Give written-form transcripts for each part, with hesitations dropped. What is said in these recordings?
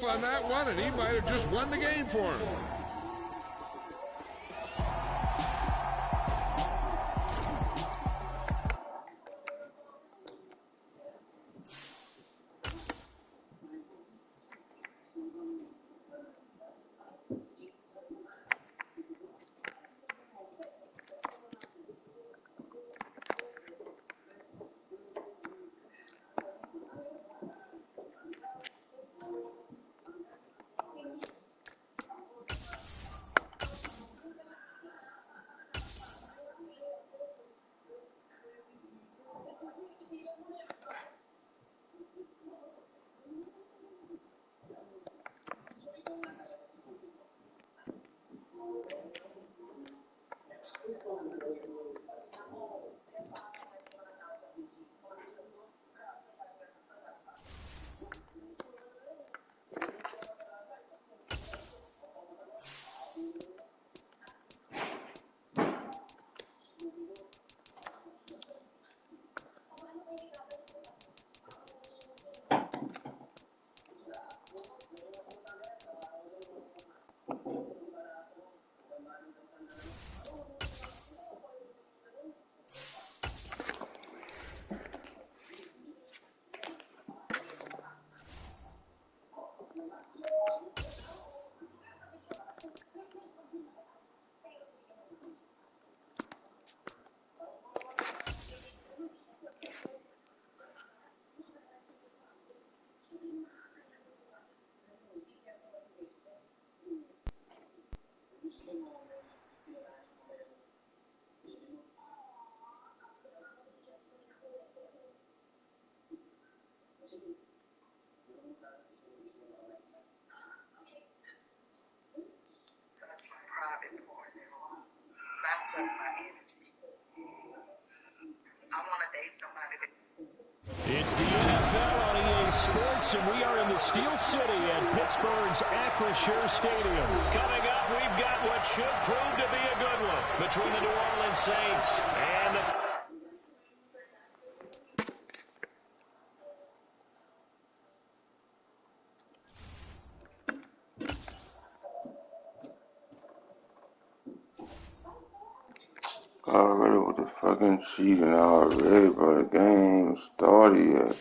off on that one, and he might have just won the game for him. It's the NFL on EA Sports, and we are in the Steel City at Pittsburgh's Acrisure Stadium. Coming up, we've got what should prove to be a good one between the New Orleans Saints and the... Already with the fucking cheating already, bro. The game started yet.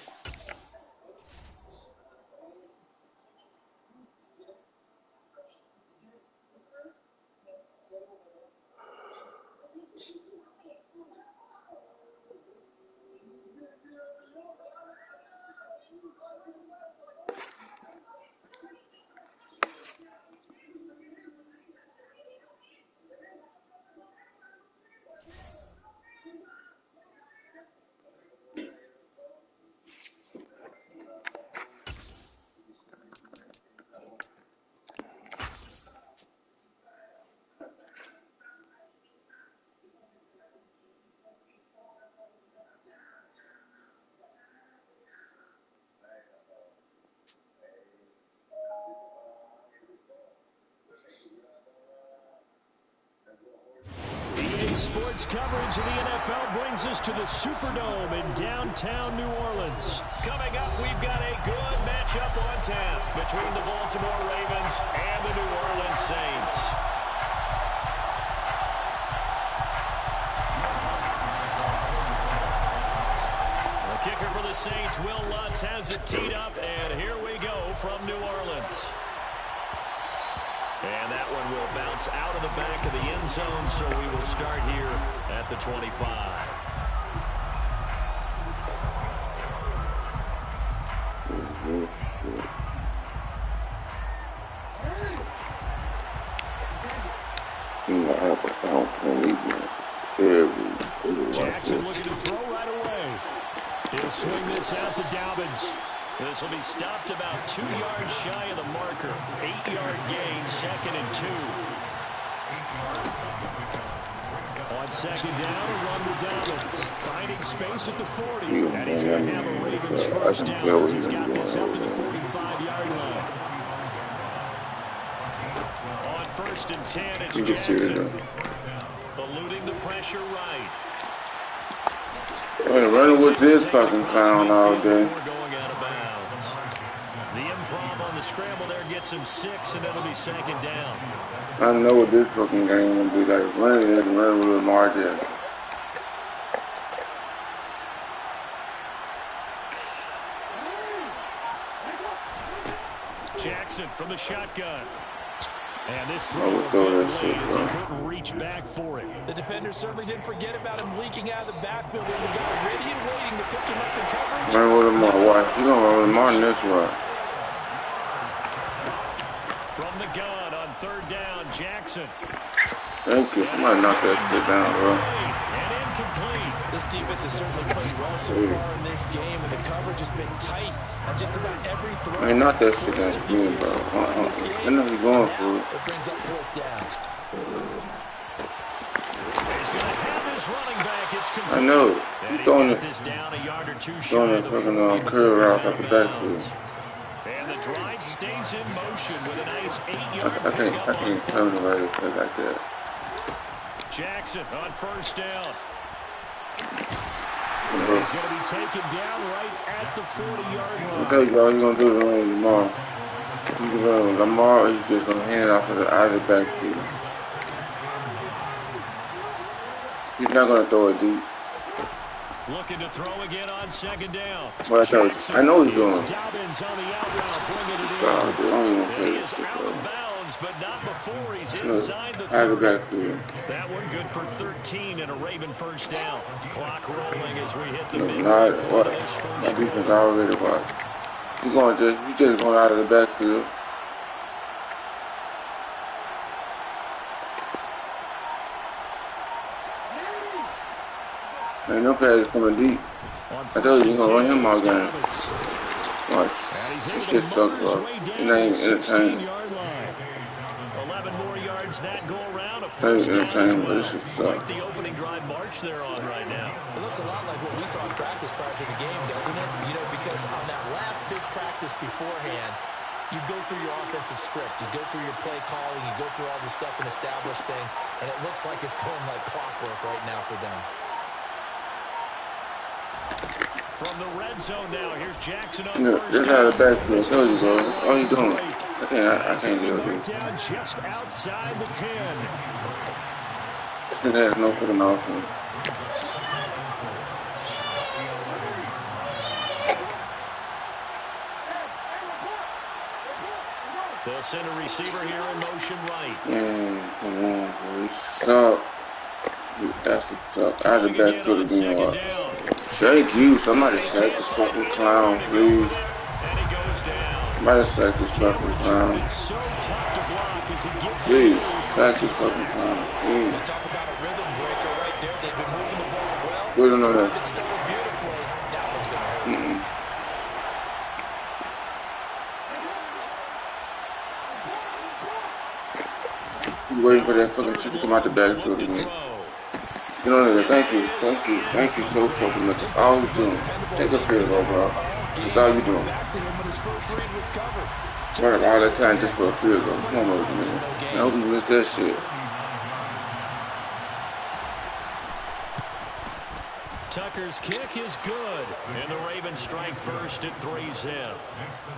Sports coverage of the NFL brings us to the Superdome in downtown New Orleans. Coming up, we've got a good matchup on tap between the Baltimore Ravens and the New Orleans Saints. The kicker for the Saints, Will Lutz, has it teed up, and here we go from New Orleans. And that one will bounce out of the back of the end zone, so we will start here at the 25. This shit. I don't play these matches every Jackson looking to throw right away. He'll swing this out to Dobbins. This will be stopped about 2 yards shy of the marker. 8-yard gain, 2nd and 2. On 2nd down, a run with Dobbins. Finding space at the 40. And he's going to have a Ravens first down as he's got this up to the 45-yard line. On 1st and 10, it's Jackson. Eluding the pressure right. I ain't running with this fucking clown all day. scramble there gets him 6, and it'll be 2nd down. I know what this fucking game will be like. Running and running with Lamar Jackson. Jackson from the shotgun. And this throw couldn't reach back for it. The defender certainly didn't forget about him leaking out of the backfield. There's a guy ready and waiting to pick him up in coverage. Run with Lamar. Watch. He's going to run with Lamar in this one. From the gun on 3rd down, Jackson. Thank you. Somebody knock that shit down, bro. And incomplete. This defense has certainly played well so far in this game, and the coverage has been tight on just about every throw. I mean, knock that shit down again, bro. I know he's going for it. It brings up 4th down. He's going to have his running back. It's complete. I know. He's throwing it. Down a yard or two throwing that fucking curve route off the backfield. And the drive stays in motion with a nice 8-yard I can't tell nobody to play like that. Jackson on 1st down. He's going to be taken down right at the 40-yard line. I tell you, all he's going to do is run with Lamar. He's going to run with Lamar, or he's just going to hand it off out of the backfield. He's not going to throw it deep. Looking to throw again on 2nd down. But I tell you, I know he's doing it. Dobbins on the out route, bringing it sorry, dude. I don't even play this shit, bro. But not before he's inside the 30. That one good for 13 and a Raven 1st down. Clock rolling as we hit the not what? My defense already watch. He's just going out of the backfield. Ain't no pass coming deep. I told you he's gonna run him all game. Watch. This shit sucks, bro. It ain't entertaining. 11 more yards that go around. It ain't entertaining, but this shit sucks. The opening drive march they're on right now. It looks a lot like what we saw in practice prior to the game, doesn't it? You know, because on that last big practice beforehand, you go through your offensive script, you go through your play calling, you go through all the stuff and establish things, and it looks like it's going like clockwork right now for them. From the red zone now, here's Jackson on just out of the backfield. I told you, bro. That's all you doing. I can't deal with it. Down just outside the 10. Still has no fucking offense. They'll send a receiver here in motion right. Yeah, come on, bro. He suck. That's the suck. Out of the backfield again, what? Thank you. Somebody sack this fucking clown, please. Somebody sack this fucking clown. Please, sack this fucking clown. Please. We don't know that. I'm waiting for that fucking shit to come out the backfield again. You know, thank you so fucking much. That's all you're doing. Take a field goal, bro. That's all you're doing. Work all that time just for a field goal. Come on, man. I hope you missed that shit. Tucker's kick is good, and the Ravens strike first at 3-zip.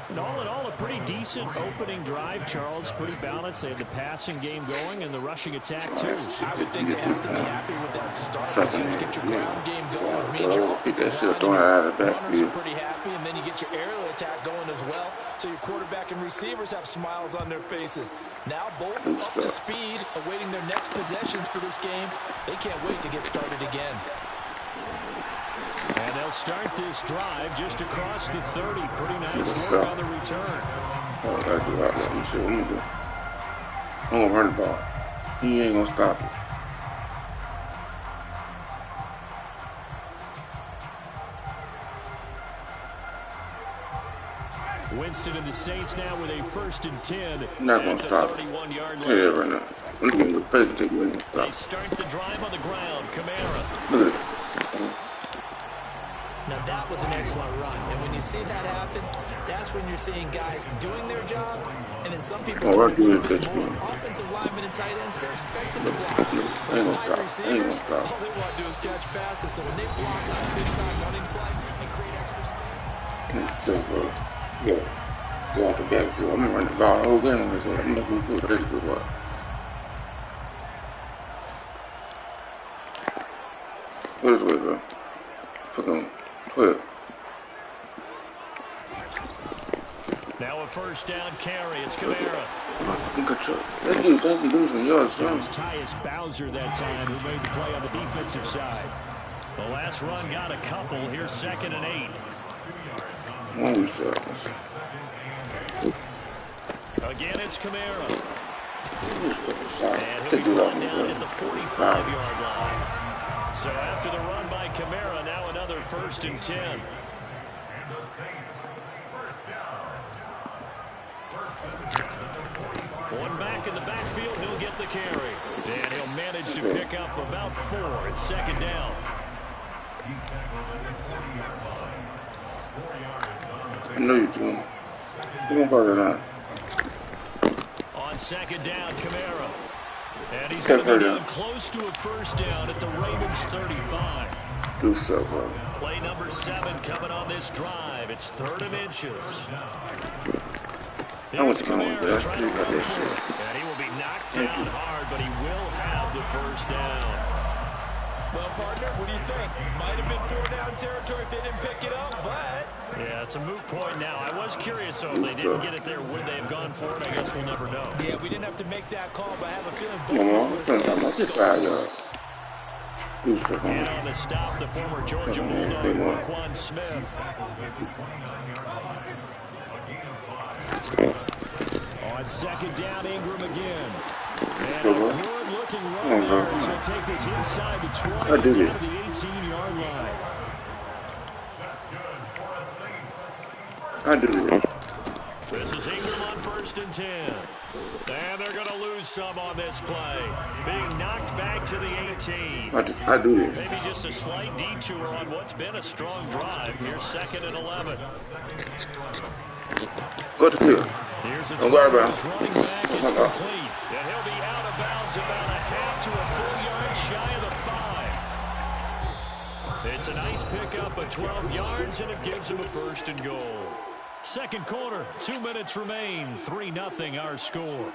And all in all, a pretty decent opening drive, Charles. Pretty balanced. They had the passing game going and the rushing attack, too. I would think they have to be happy with that start. Get your ground game going. Means your that shit throwing out of the backfield. Pretty happy, and then you get your aerial attack going as well. So your quarterback and receivers have smiles on their faces. Now both up to speed, awaiting their next possessions for this game. They can't wait to get started again. And they'll start this drive just across the 30. Pretty nice work on the return. Oh, I gotta do that. Let me see what I'm gonna do. I'm gonna run the ball. He ain't gonna stop it. Winston and the Saints now with a 1st and 10. Not gonna stop it. Tell you that right now. I'm gonna get the take me and stop. They start the drive on the ground. Kamara. Look at it. Now that was an excellent run, and when you see that happen, that's when you're seeing guys doing their job, and then some people offensive linemen and tight ends, they're expected to block. Ain't gonna stop. All they want to do is catch passes, so when they block on a big-time running play and create extra space. It's so close. Yeah. Go out the backfield. I'm gonna run the ball the whole game with this. I'm gonna go good. That's good work. Go this way, bro. Fucking 12. Now a first down carry. It's Kamara. Thank you, do some yards, son. It was Tyus Bowser that time who made the play on the defensive side. The last run got a couple. Here's 2nd and 8. 1 seconds. Again, it's Kamara. And They he'll be do brought that down at the 45-yard line. So after the run by Kamara, now another 1st and 10. One back in the backfield, he'll get the carry. And he'll manage to pick up about 4. It's 2nd down. I know you do. Come on, go down. On 2nd down, Kamara. And he's going to be down close to a 1st down at the Ravens 35. Do so, bro. Play number 7 coming on this drive. It's 3rd and inches. I went to Kamara, but that's pretty good, that shit. And he will be knocked down hard, but he will have the 1st down. Well, partner, what do you think? Might have been 4-down territory if they didn't pick it up, but... Yeah, it's a moot point now. I was curious, so if they didn't get it there, would they have gone for it? I guess we'll never know. Yeah, we didn't have to make that call, but I have a feeling... I'm going to get 5 yards. Do something. And on the stop, the former Georgia Bulldog, Roquan Smith. On 2nd down, Ingram again. Let's go, bro. Good-looking run Come on, bro. there as he'll take this inside the 20 I do down this. to the 18-yard line. I do this. This is Ingram on 1st and 10. And they're going to lose some on this play. Being knocked back to the 18. I do this. Maybe just a slight detour on what's been a strong drive. Here's 2nd and 11. Go to the field. Don't worry about it. Running back, it's complete. And he'll be out of bounds about a half to a full yard shy of the 5. It's a nice pickup of 12 yards, and it gives him a 1st and goal. 2nd quarter, 2 minutes remain. 3-0 our score.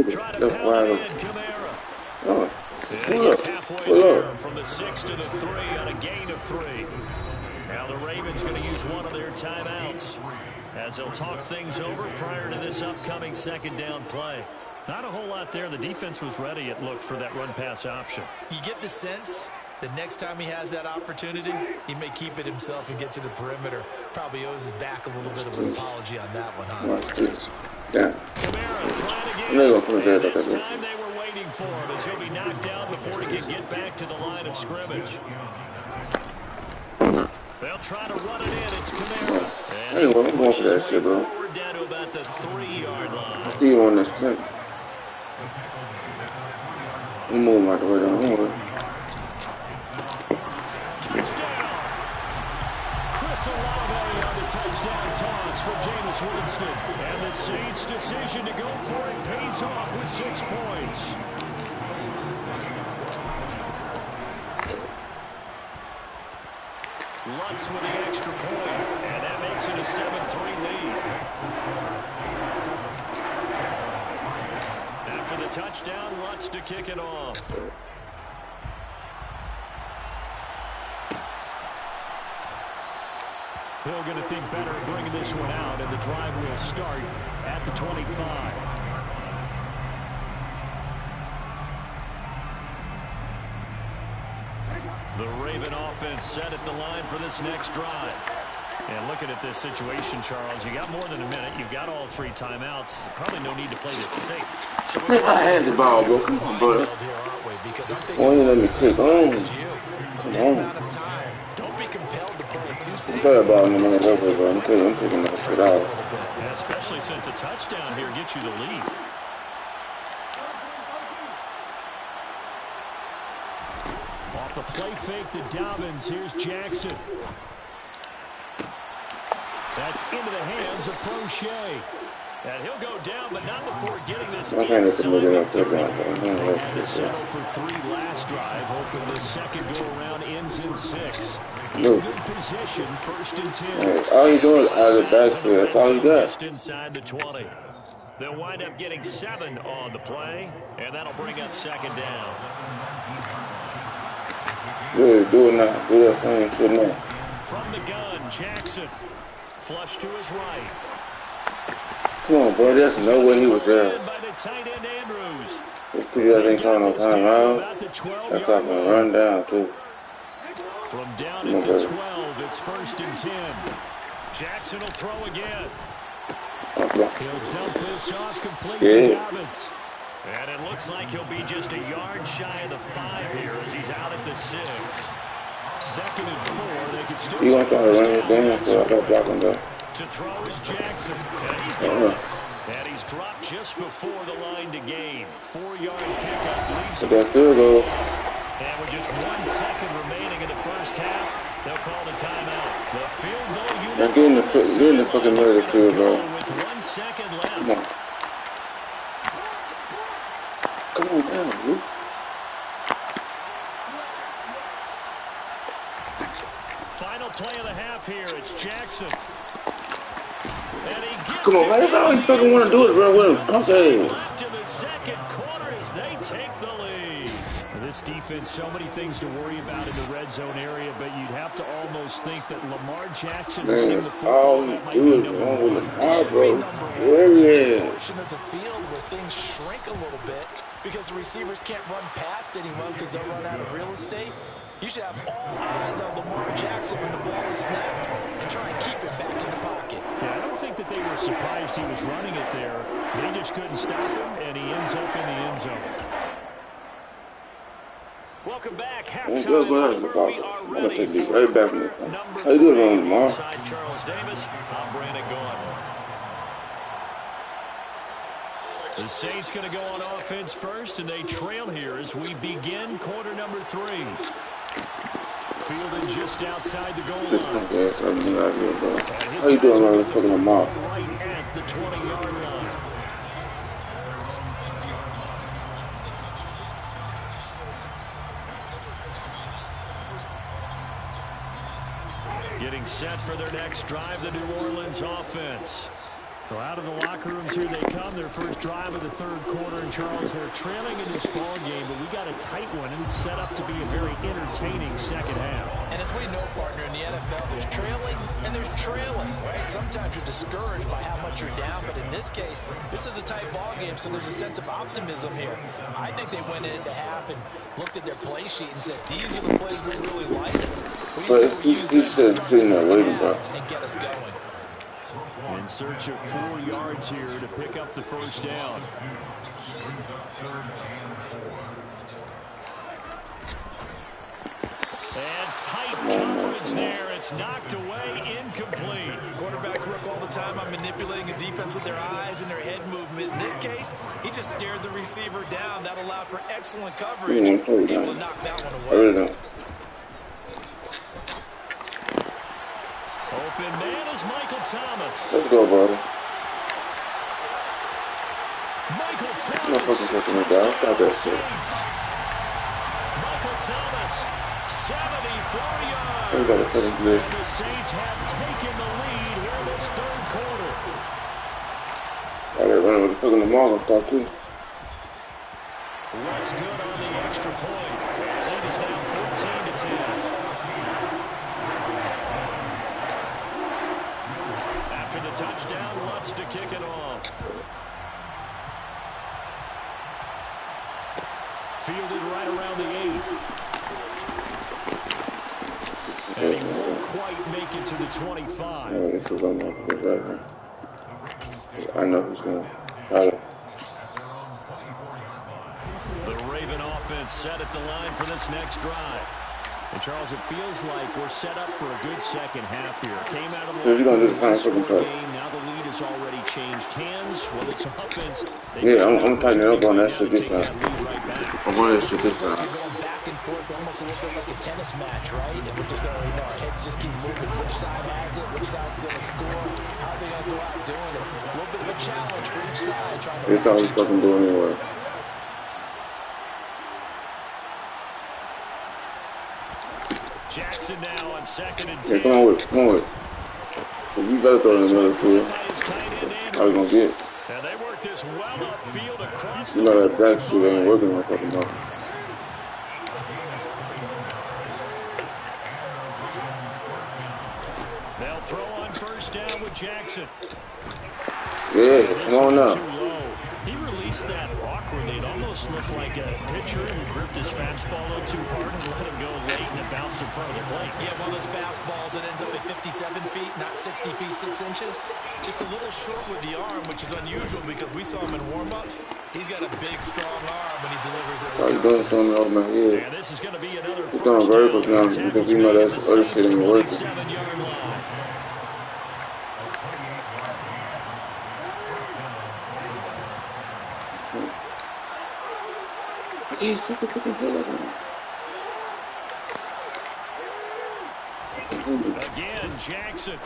Try to pound it in, Kamara. Oh, And he gets halfway there from the 6 to the 3 on a gain of 3. Now the Ravens going to use one of their timeouts as they'll talk things over prior to this upcoming 2nd down play. Not a whole lot there. The defense was ready, it looked, for that run-pass option. You get the sense the next time he has that opportunity, he may keep it himself and get to the perimeter. Probably owes his back a little bit of an apology on that one, huh? Yeah. Kamara trying again. And this time they were waiting for him as he'll be knocked down before he can get back to the line of scrimmage. They'll try to run it in. It's Kamara. Anyway, I'm going for that shit, bro. Forward down to about the 3-yard line. I see you on this thing. I'm moving out the way down. Don't worry. Touchdown. Chris Olave on the touchdown toss for Jameis Winston. And the Saints' decision to go for it pays off with 6 points. Lutz with the extra point, and that makes it a 7-3 lead. After the touchdown, Lutz to kick it off. Hill going to think better of bringing this one out, and the drive will start at the 25. The Raven offense set at the line for this next drive. And looking at this situation, Charles, you got more than a minute. You've got all 3 timeouts. Probably no need to play this safe. I had the ball, bro. Come on, brother. Why you let me click on? Come on. Don't be compelled to play it too safe. I'm talking about him over, bro. I'm taking that shit out. Yeah, especially since a touchdown here gets you the lead. off the play fake to Dobbins. Here's Jackson. That's into the hands of Prochet. And he'll go down, but not before getting this inside the 30. They had to settle for 3 last drive, hoping the second go-around ends in 6. In good position, 1st and 10. Hey, all you doing is out of the backfield. That's all you got. Just inside the 20. They'll wind up getting 7 on the play, and that'll bring up 2nd down. Good, do it now. Do that same shit now. From the gun, Jackson. Flush to his right. Come on, bro. There's no way he was there. By the tight end, Andrews. This two guys ain't calling no time out. That clock gonna run down, too. From down at the 12, it's 1st and 10. Jackson will throw again. He'll dump this off complete to Dobbins. And it looks like he'll be just a yard shy of the 5 here as he's out at the 6. 2nd and 4, they could still... You gonna try to run it down, so I gotta block him though. To throw is Jackson. And he's good. And he's dropped just before the line to gain. 4-yard pickup leaves him. That field goal. And with just 1 second remaining in the first half, they'll call the timeout. The field goal unit. Now get in the fucking middle of the field goal. With 1 second left. Come on. Come on down, Luke. Final play of the half here. It's Jackson. And he gets Come on, man. That's all you fucking want to do is run with him. I'm saying. Left in the second quarter as they take the lead. This defense, so many things to worry about in the red zone area, but you'd have to almost think that Lamar Jackson running the football, all you do is run with Lamar, bro. Scary. Portion of the field where things shrink a little bit because the receivers can't run past anyone because they'll run out of real estate. You should have all eyes on Lamar Jackson when the ball is snapped and try and keep it back in the pocket. Yeah, I don't think that they were surprised he was running it there. They just couldn't stop him, and he ends up in the end zone. Welcome back. Halftime. We are ready for right back in number 3. How you doing, Lamar? Alongside Charles Davis, I'm Brandon Gaudin. The Saints going to go on offense first, and they trail here as we begin quarter number 3. Fielded just outside the goal line. How you doing, man? Let's talk about Lamar. Right at the 20-yard line. Getting set for their next drive, the New Orleans offense. So out of the locker rooms here they come, their first drive of the 3rd quarter. And Charles, they're trailing in this ball game, but we got a tight one, and it's set up to be a very entertaining second half. And as we know, partner, in the NFL, there's trailing and there's trailing, right? Sometimes you're discouraged by how much you're down, but in this case, this is a tight ball game, so there's a sense of optimism here. I think they went into half and looked at their play sheet and said, these are the plays we really like. But he's sitting there waiting, bro. And get us going. In search of 4 yards here to pick up the first down. And tight coverage there. It's knocked away, incomplete. Quarterbacks work all the time on manipulating a defense with their eyes and their head movement. In this case, he just stared the receiver down. That allowed for excellent coverage. Able to knock that one away. I really don't. Open man is Michael Thomas. Let's go, brother. Michael Thomas. I'm not fucking touching me, dog. Stop that shit. Michael Thomas, 74 yards. We got a fucking glitch. And the Saints have taken the lead here in this 3rd quarter. I gotta run with the fucking Lamar gonna stop too. What's good on the extra point? And lead is now 14-10. After the touchdown, Lutz to kick it off. Fielded right around the 8. And he won't quite make it to the 25. Yeah, this was on my good right here. I know who's gonna try to. The Raven offense set at the line for this next drive. And Charles, it feels like we're set up for a good second half here. Came out of the You're gonna do the same fucking thing. Now the lead has already changed hands. Well, it's offense. Yeah, I'm tightening up on that shit this time. Right, I'm on that shit this time. Going back back and forth, almost a little bit like a tennis match, right? If we're just, our heads just keep moving. Which side has it? Which side's going to score? How are they going to go out doing it? A little bit of a challenge for each side, trying to. That's all he's fucking doing anyway. Jackson now on 2nd and 10. Yeah, come on with it. Come on with it. You better throw in another two. How we gonna get? And they work this well upfield across. You know that back shit ain't working no fucking more. They'll throw on 1st down with Jackson. Yeah, come on now. He released that awkwardly. It almost looked like a pitcher who gripped his fastball a little too hard and let him go late, and it bounced in front of the plate. Yeah, one of those fastballs that ends up at 57 feet, not 60 feet, 6 inches. Just a little short with the arm, which is unusual because we saw him in warm-ups. He's got a big, strong arm when he delivers it. That's how you doing throwing it over my head. And this is going to be another He's throwing verticals now because you know that other shit ain't working. Again, Jackson.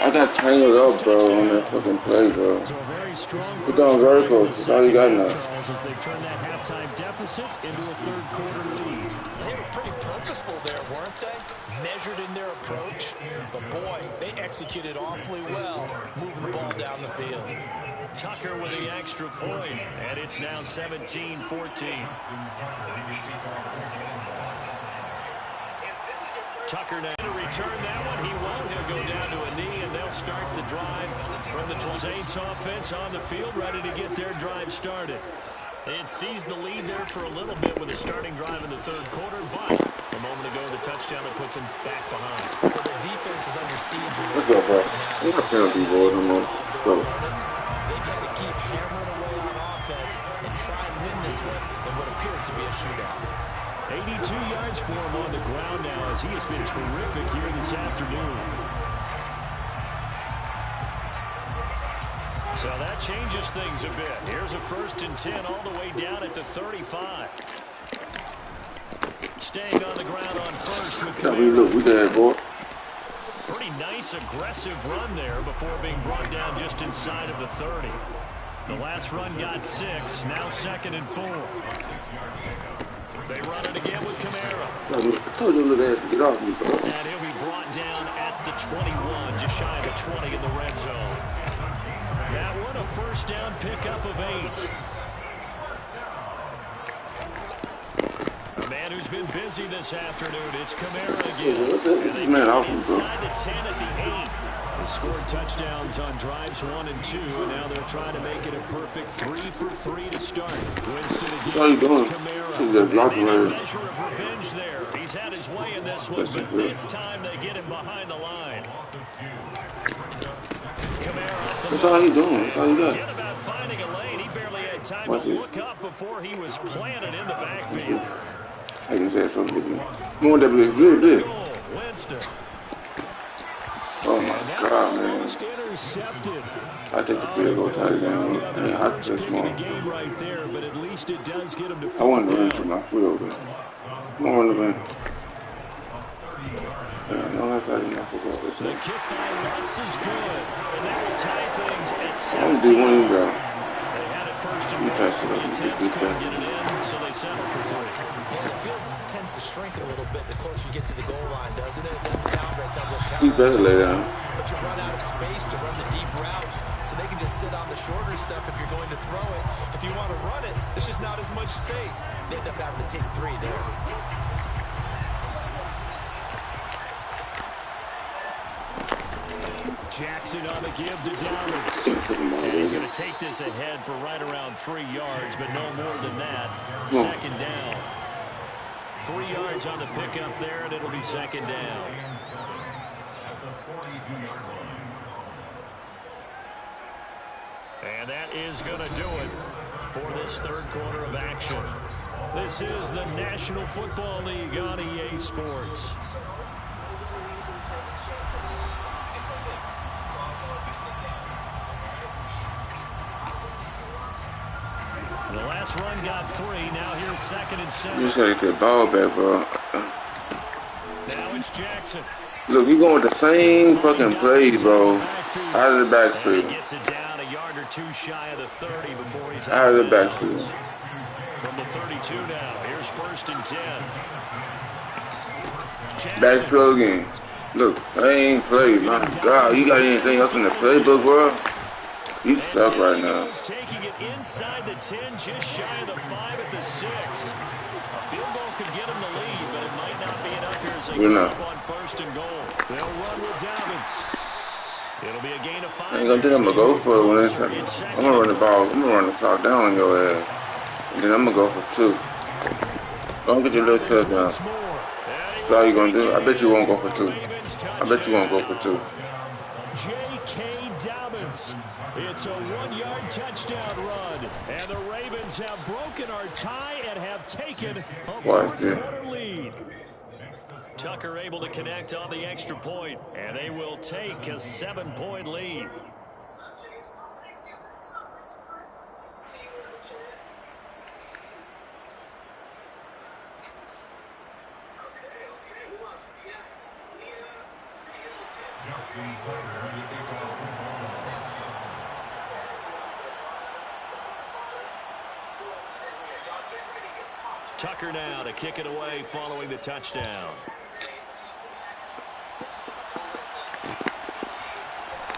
I got tangled up, bro, on that fucking play, bro. Put down verticals. That's all you got now. As they turn that halftime deficit into a 3rd quarter lead. They were pretty purposeful there, weren't they? Measured in their approach. But boy, they executed awfully well, moving the ball down the field. Tucker with the extra point, and it's now 17-14. Tucker now to return that one. He won't. He'll go down to a knee, and they'll start the drive from the Saints offense on the field, ready to get their drive started. They had seized the lead there for a little bit with a starting drive in the 3rd quarter, but a moment ago, the touchdown that puts them back behind. So their defense is under siege. Let's go, bro. We're not penalty board no more. Let's go. They got to keep hammering away on offense and try and win this one in what appears to be a shootout. 82 yards for him on the ground now as he has been terrific here this afternoon. So that changes things a bit. Here's a 1st and 10 all the way down at the 35. Staying on the ground on 1st with Look, we got boy. Pretty nice aggressive run there before being brought down just inside of the 30. The last run got 6, now 2nd and 4. They run it again with Kamara. I told you little ass to get off me, bro. And he'll be brought down at the 21, just shy of the 20 in the red zone. That one a 1st down pickup of 8. A man who's been busy this afternoon. It's Kamara again. And they get inside the 10 at the 8. They scored touchdowns on drives 1 and 2, and now they're trying to make it a perfect 3 for 3 to start. Winston again. How you doing? Kamara. A measure of revenge there. He's had his way in this one, but this time they get him behind the line. Kamara. That's all he doing. That's all he got. Forget about finding a lane. He barely had time to look up before he was planted in the backfield. I can say something to you. Come on, that Winston. Oh my God, man. I take the field goal tight down. And I just want. I want to run to my foot over there. I want to run. Yeah, I know that's how you know football. The kick by Lutz is good. And that will tie things at 17. I want to do one guy. They had it 1st and 10. The attempts couldn't get it in, so they settled for 3. Yeah, the field tends to shrink a little bit the closer you get to the goal line, doesn't it? It doesn't sound right. It sounds like he better lay down. But you run out of space to run the deep route, so they can just sit on the shorter stuff if you're going to throw it. If you want to run it, there's just not as much space. They end up having to take 3 there. Jackson on the give to Dallas. And he's going to take this ahead for right around 3 yards, but no more than that. 2nd down. 3 yards on the pickup there, and it'll be 2nd down. And that is going to do it for this 3rd quarter of action. This is the National Football League on EA Sports. The last Last run got 3. Now here's 2nd and 7. You just gotta get the ball back, bro. Now it's Jackson. Look, he going with the same fucking plays, bro. Out of the backfield. And he gets it down a yard or 2 shy of the 30 before he's out of the backfield. From the 32 now, here's 1st and 10. Jackson. Backfield again. Look, same play. My God, you got anything else in the playbook, bro? You suck right now. Taking it inside the 10, just shy of the 5 at the 6. A field goal could get him the lead, but it might not be enough here as they come up on 1st and goal. They'll run with Dobbins. It'll be a gain of 5. I ain't gonna think I'm gonna go for it when it's time. I'm gonna run the ball. I'm gonna run the clock down on your ass. And then I'm gonna go for 2. Don't get your little touchdown. That's all you gonna do. I bet you won't go for 2. I bet you won't go for 2. J.K. Dobbins. It's a 1-yard touchdown run. And the Ravens have broken our tie and have taken a 4-quarter lead. Tucker able to connect on the extra point, and they will take a 7-point lead. Tucker now to kick it away following the touchdown.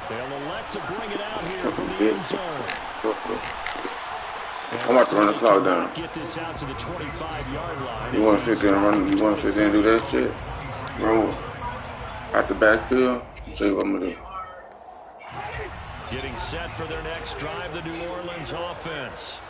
They'll elect to bring it out here from the end zone. I'm about to run the clock down. Get this out to the 25-yard line. You want to sit there and run? You want to sit there and do that shit? Run out the backfield. I'll show you what I'm gonna do. Getting set for their next drive, the New Orleans offense.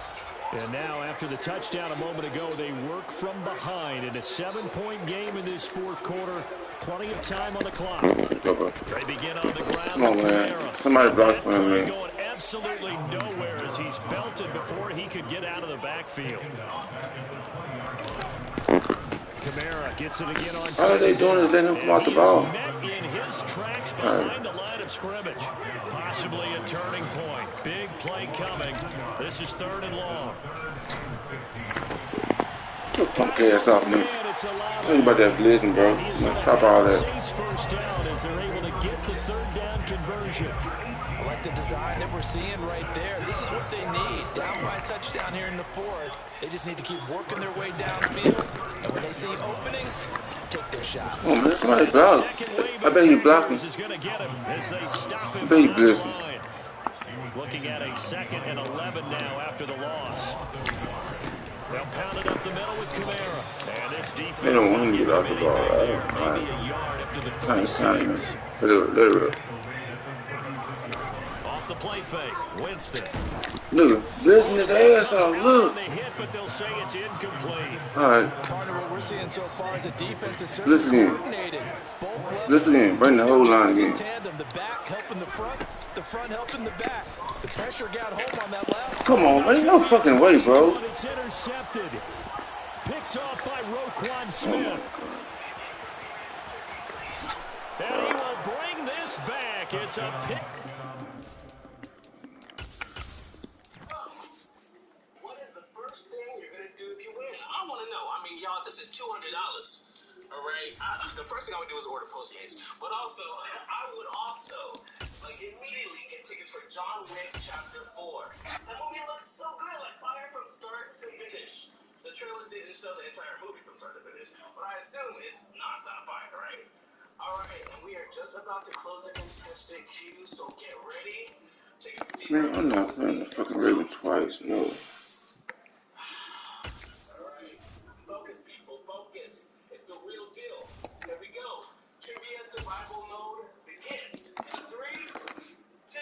And now, after the touchdown a moment ago, they work from behind in a 7-point game in this 4th quarter. Plenty of time on the clock. They begin on the ground. Come on, man. Somebody block for me. Going absolutely nowhere as he's belted before he could get out of the backfield. Kamara gets it again on. All they doing is letting him come out the ball. Met in his tracks behind the line of scrimmage. Possibly a turning point. Big play coming. This is 3rd and long. Get punk ass off me. Tell you about that blitzing, bro. Stop all that. Saints first down as they're able to get the 3rd down conversion. I like the design that we're seeing right there. This is what they need. Down by a touchdown here in the 4th. They just need to keep working their way downfield. And when they see openings, take their shots. Oh man, somebody block. I bet you blocking. I bet you blitzing. Looking at a 2nd and 11 now after the loss. They'll pound it up the middle with Kamara. And this defense. They don't want him to get out the ball. Right? Time. Literally. Off the play fake. Winston. Look, blitzing his ass off. Look. They hit, but they'll say it's incomplete. All right. Partner, what we're seeing so far is a defense that's Blitz again. Blitz again. Bring the whole line again. Tandem, the back helping the front helping the back. The pressure got home on that last. Come on, man. No fucking way, bro. It's intercepted. Picked off by Roquan Smith. And he will bring this back. It's a pick. What is the first thing you're going to do if you win? I want to know. I mean, y'all, this is $200. All right? The first thing I would do is order Postmates. But also, I would also, immediately get tickets for John Wick Chapter 4. That movie looks so good, like fire from start to finish. The trailers didn't show the entire movie from start to finish, but I assume it's non-stop fire, right? All right, and we are just about to close the contestant queue, so get ready. Take a deep Man, I'm not playing the fucking Ravens twice, no. All right, focus, people, focus. It's the real deal. Here we go. Trivia survival mode begins. 3, 2,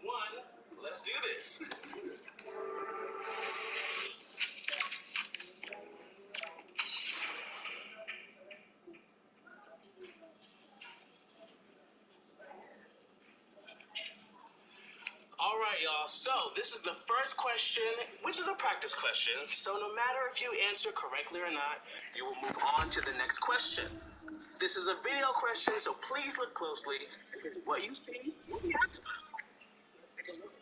1. Let's do this. All right, y'all. So this is the first question, which is a practice question. So no matter if you answer correctly or not, you will move on to the next question. This is a video question, so please look closely because what you see will be asked about. Let's take a look.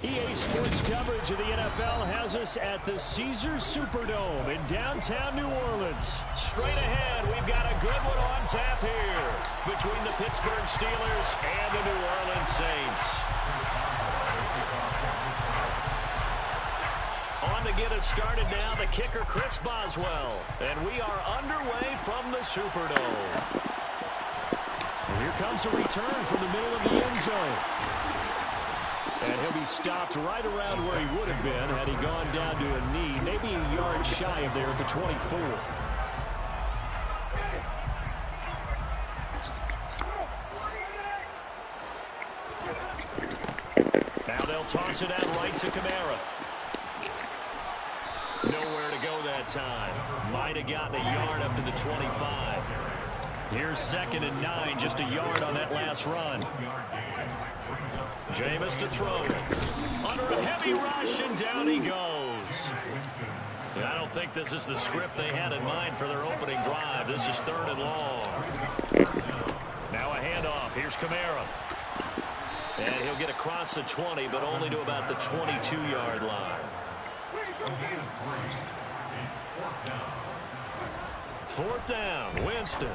EA Sports coverage of the NFL has us at the Caesars Superdome in downtown New Orleans. Straight ahead, we've got a good one on tap here between the Pittsburgh Steelers and the New Orleans Saints. On to get us started now, the kicker Chris Boswell. And we are underway from the Superdome. And here comes a return from the middle of the end zone. And he'll be stopped right around where he would have been had he gone down to a knee, maybe a yard shy of there at the 24. Now they'll toss it out right to Kamara. Nowhere to go that time. Might have gotten a yard up to the 25. Here's 2nd and 9, just a yard on that last run. Jameis to throw. Under a heavy rush, and down he goes. And I don't think this is the script they had in mind for their opening drive. This is 3rd and long. Now a handoff. Here's Kamara. And he'll get across the 20, but only to about the 22-yard line. 4th down. Winston.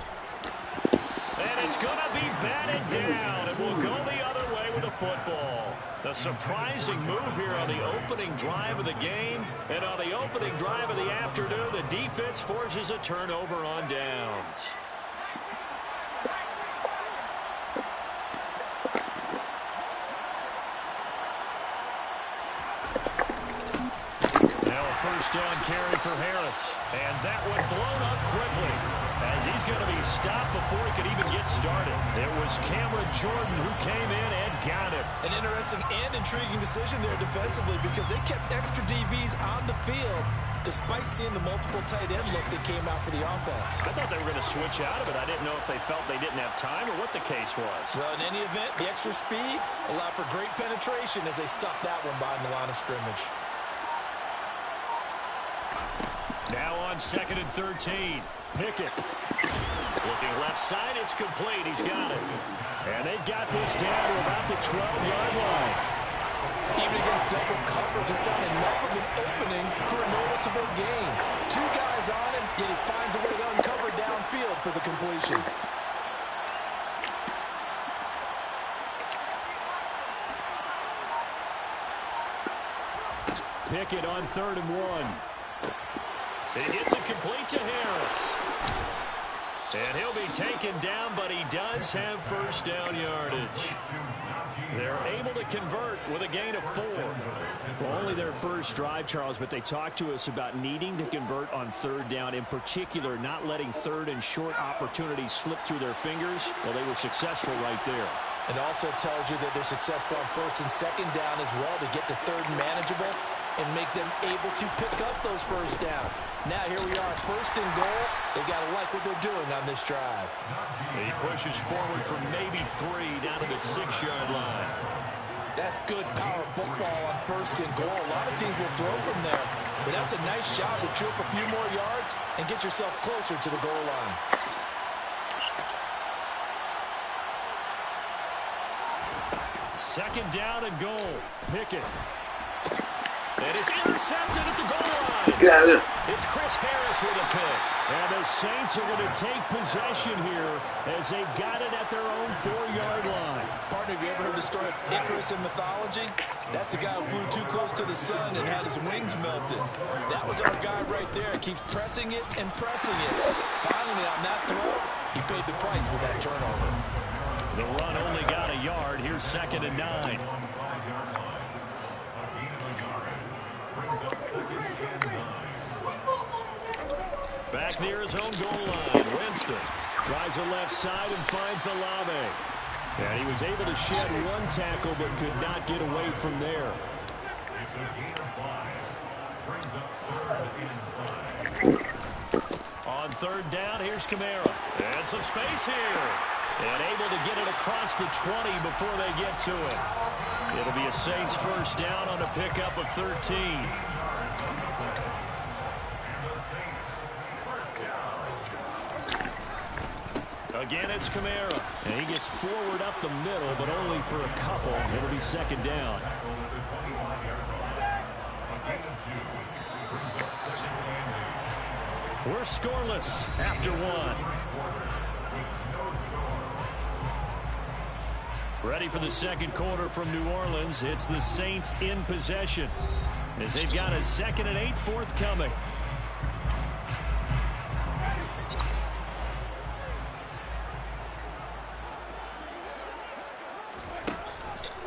And it's going to be batted down, and we'll go the other way with the football. A surprising move here on the opening drive of the game. And on the opening drive of the afternoon, the defense forces a turnover on downs. Now a 1st down carry for Harris. And that one blown up quickly, as he's going to be stopped before he could even get started. It was Cameron Jordan who came in and got him. An interesting and intriguing decision there defensively, because they kept extra DBs on the field despite seeing the multiple tight end look that came out for the offense. I thought they were going to switch out of it. I didn't know if they felt they didn't have time or what the case was. Well, in any event, the extra speed allowed for great penetration as they stuffed that one behind the line of scrimmage. Now on 2nd and 13. Pickett. Looking left side, it's complete. He's got it. And they've got this down to about the 12-yard line. Even against double coverage, they found enough of an opening for a noticeable gain. 2 guys on him, yet he finds a way to uncover downfield for the completion. Pickett on 3rd and 1. He gets it complete to Harris. And he'll be taken down, but he does have 1st down yardage. They're able to convert with a gain of 4. Only their first drive, Charles, but they talked to us about needing to convert on 3rd down, in particular not letting 3rd and short opportunities slip through their fingers. Well, they were successful right there. It also tells you that they're successful on 1st and 2nd down as well to get to 3rd and manageable and make them able to pick up those 1st downs. Now here we are, 1st and goal. They got to like what they're doing on this drive. He pushes forward for maybe 3 down to the 6-yard line. That's good power football on 1st and goal. A lot of teams will throw from there, but that's a nice job to chew up a few more yards and get yourself closer to the goal line. Second down and goal. Pickett. And it's intercepted at the goal line. It's Chris Harris with a pick. And the Saints are going to take possession here as they've got it at their own 4-yard line. Partner, have you ever heard the story of Icarus in mythology? That's the guy who flew too close to the sun and had his wings melted. That was our guy right there. Keeps pressing it and pressing it. Finally, on that throw, he paid the price with that turnover. The run only got a yard. Here's 2nd and 9. Back near his own goal line, Winston tries the left side and finds Olave. And he was able to shed 1 tackle but could not get away from there. On 3rd down, here's Kamara. And some space here. And able to get it across the 20 before they get to it. It'll be a Saints first down on a pickup of 13. Again, it's Kamara. And he gets forward up the middle, but only for a couple. It'll be second down. We're scoreless after one. Ready for the second quarter from New Orleans. It's the Saints in possession as they've got a 2nd and 8 forthcoming.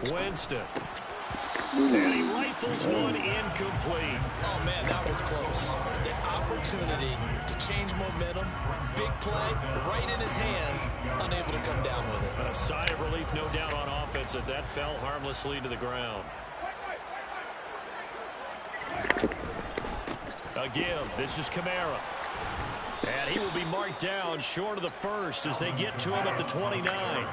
Winston. And he rifles one incomplete. Oh, man, that was close. The opportunity to change momentum, big play, right in his hands, unable to come down with it. A sigh of relief, no doubt, on offense that that fell harmlessly to the ground. A give. This is Kamara. And he will be marked down short of the first as they get to him at the 29.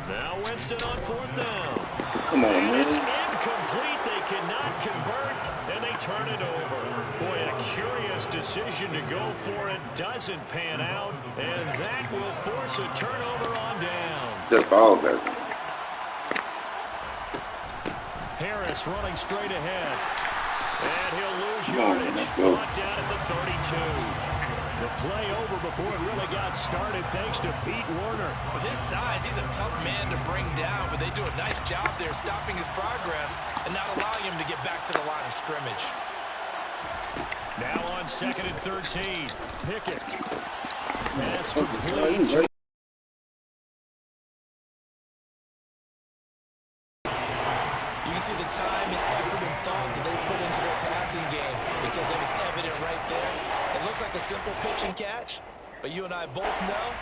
Now Winston on 4th down. Come on, man. It's incomplete. They cannot convert, and they turn it over. Boy, a curious decision to go for it. Doesn't pan out, and that will force a turnover on downs. Just ball, baby. Harris running straight ahead. And he'll lose Come on, yardage. let's go. Brought down at the 32. The play over before it really got started thanks to Pete Werner. With his size, he's a tough man to bring down, but they do a nice job there stopping his progress and not allowing him to get back to the line of scrimmage. Now on 2nd and 13. Pickett. Pass complete. You can see the time and effort and thought that they put into their passing game because it was evident right there. It looks like a simple pitch and catch, but you and I both know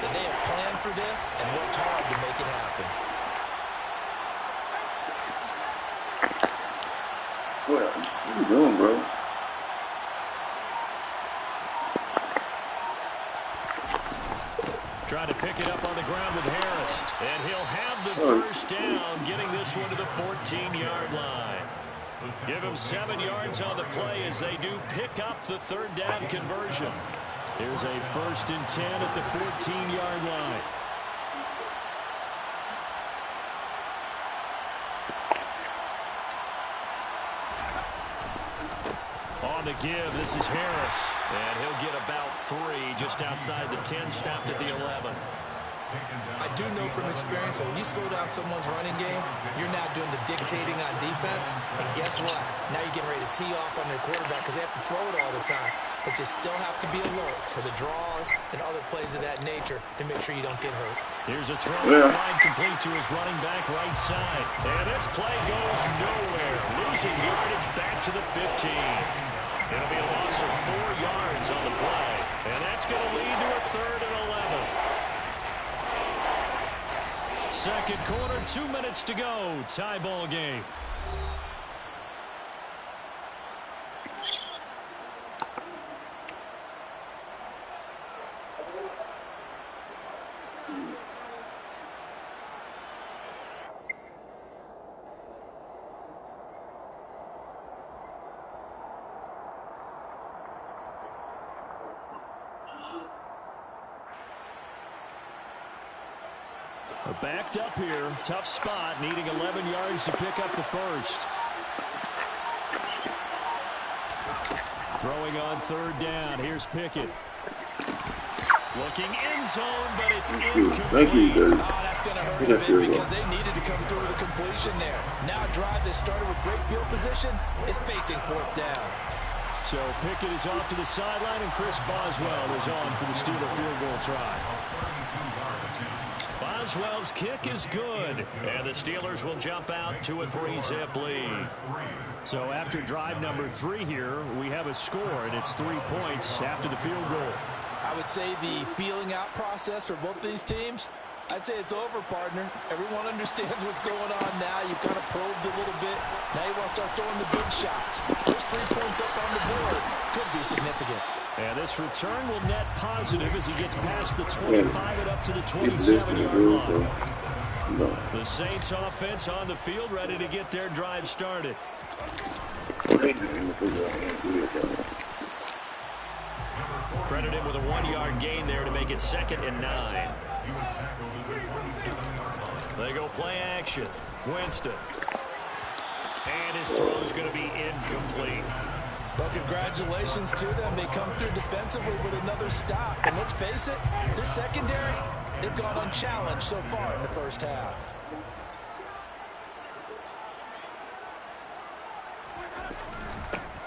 that they have planned for this and worked hard to make it happen. What are you doing, bro? Trying to pick it up on the ground with Harris. And he'll have the first down, getting this one to the 14-yard line. Give him 7 yards on the play as they do pick up the 3rd down conversion. Here's a 1st and 10 at the 14-yard line. On the give, this is Harris. And he'll get about 3 just outside the 10, stopped at the 11. I do know from experience that when you slow down someone's running game, you're now doing the dictating on defense. And guess what? Now you're getting ready to tee off on their quarterback because they have to throw it all the time. But you still have to be alert for the draws and other plays of that nature to make sure you don't get hurt. Here's a throw. Line complete to his running back right side. And this play goes nowhere. Losing yardage back to the 15. It'll be a loss of 4 yards on the play. And that's going to lead to a 3rd and 11. Second quarter, 2 minutes to go. Tie ball game. Backed up here, tough spot, needing 11 yards to pick up the first. Throwing on 3rd down, here's Pickett. Looking end zone, but it's incomplete. Thank you, dude. Oh, that's going to hurt a bit because they needed to come through with a completion there. Now a drive that started with great field position is facing 4th down. So Pickett is off to the sideline, and Chris Boswell is on for the Steeler field goal try. Boswell's kick is good, and the Steelers will jump out to a 3-zip lead. So after drive number 3 here, we have a score, and it's 3 points after the field goal. I would say the feeling out process for both these teams, I'd say it's over, partner. Everyone understands what's going on now. You've kind of probed a little bit. Now you want to start throwing the big shots. First 3 points up on the board could be significant. And this return will net positive as he gets past the 25 and up to the 27-yard line. No. The Saints offense on the field ready to get their drive started. Credit him with a 1-yard gain there to make it 2nd and 9. They go play action. Winston. And his throw is going to be incomplete. Well, congratulations to them. They come through defensively with another stop. And let's face it, this secondary, they've gone unchallenged so far in the first half.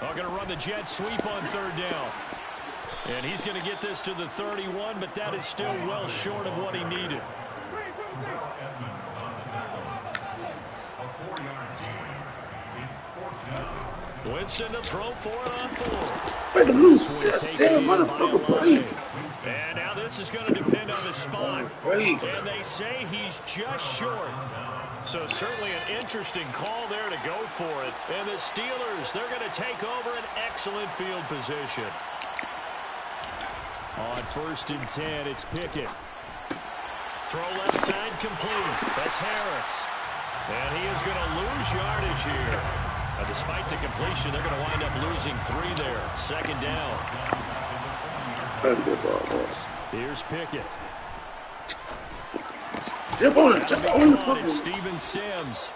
They're going to run the jet sweep on 3rd down. And he's going to get this to the 31, but that is still well short of what he needed. Winston to throw for it on 4. And now this is going to depend on the spot. And they say he's just short. So certainly an interesting call there to go for it. And the Steelers, they're going to take over an excellent field position. On 1st and 10, it's Pickett. Throw left side complete. That's Harris. And he is going to lose yardage here. Despite the completion, they're going to wind up losing 3 there. 2nd down. Here's Pickett. It's Steven Sims.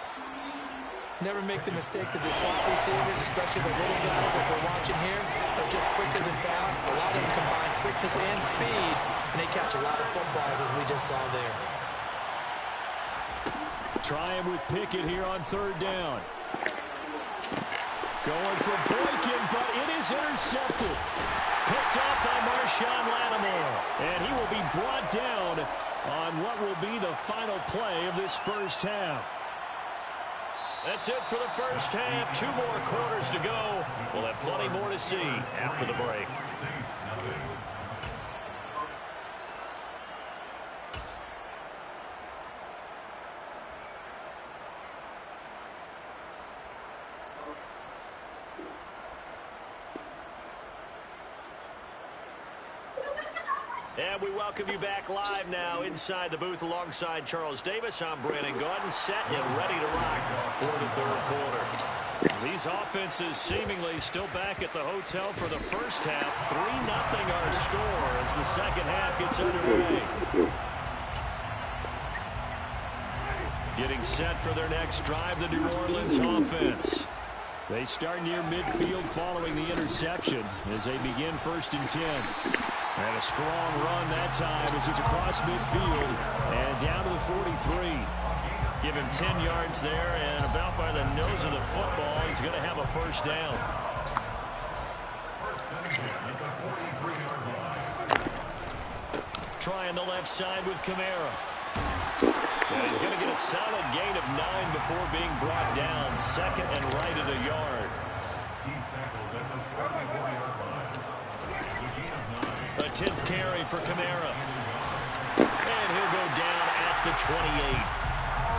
Never make the mistake that the slot receivers, especially the little guys that we're watching here, are just quicker than fast. A lot of them combine quickness and speed, and they catch a lot of footballs, as we just saw there. Try him with Pickett here on 3rd down. Going for Boykin, but it is intercepted. Picked off by Marshawn Lattimore. And he will be brought down on what will be the final play of this first half. That's it for the first half. 2 more quarters to go. We'll have plenty more to see after the break. And we welcome you back live now inside the booth alongside Charles Davis. I'm Brandon Gaudin, set and ready to rock for the 3rd quarter. These offenses seemingly still back at the hotel for the first half. 3-0 our score as the 2nd half gets underway. Getting set for their next drive, the New Orleans offense. They start near midfield following the interception as they begin 1st and 10. And a strong run that time as he's across midfield and down to the 43. Give him 10 yards there, and about by the nose of the football, he's going to have a 1st down. Trying the left side with Kamara. And he's going to get a solid gain of 9 before being brought down. 2nd and right at a yard. A 10th carry for Kamara. And he'll go down at the 28.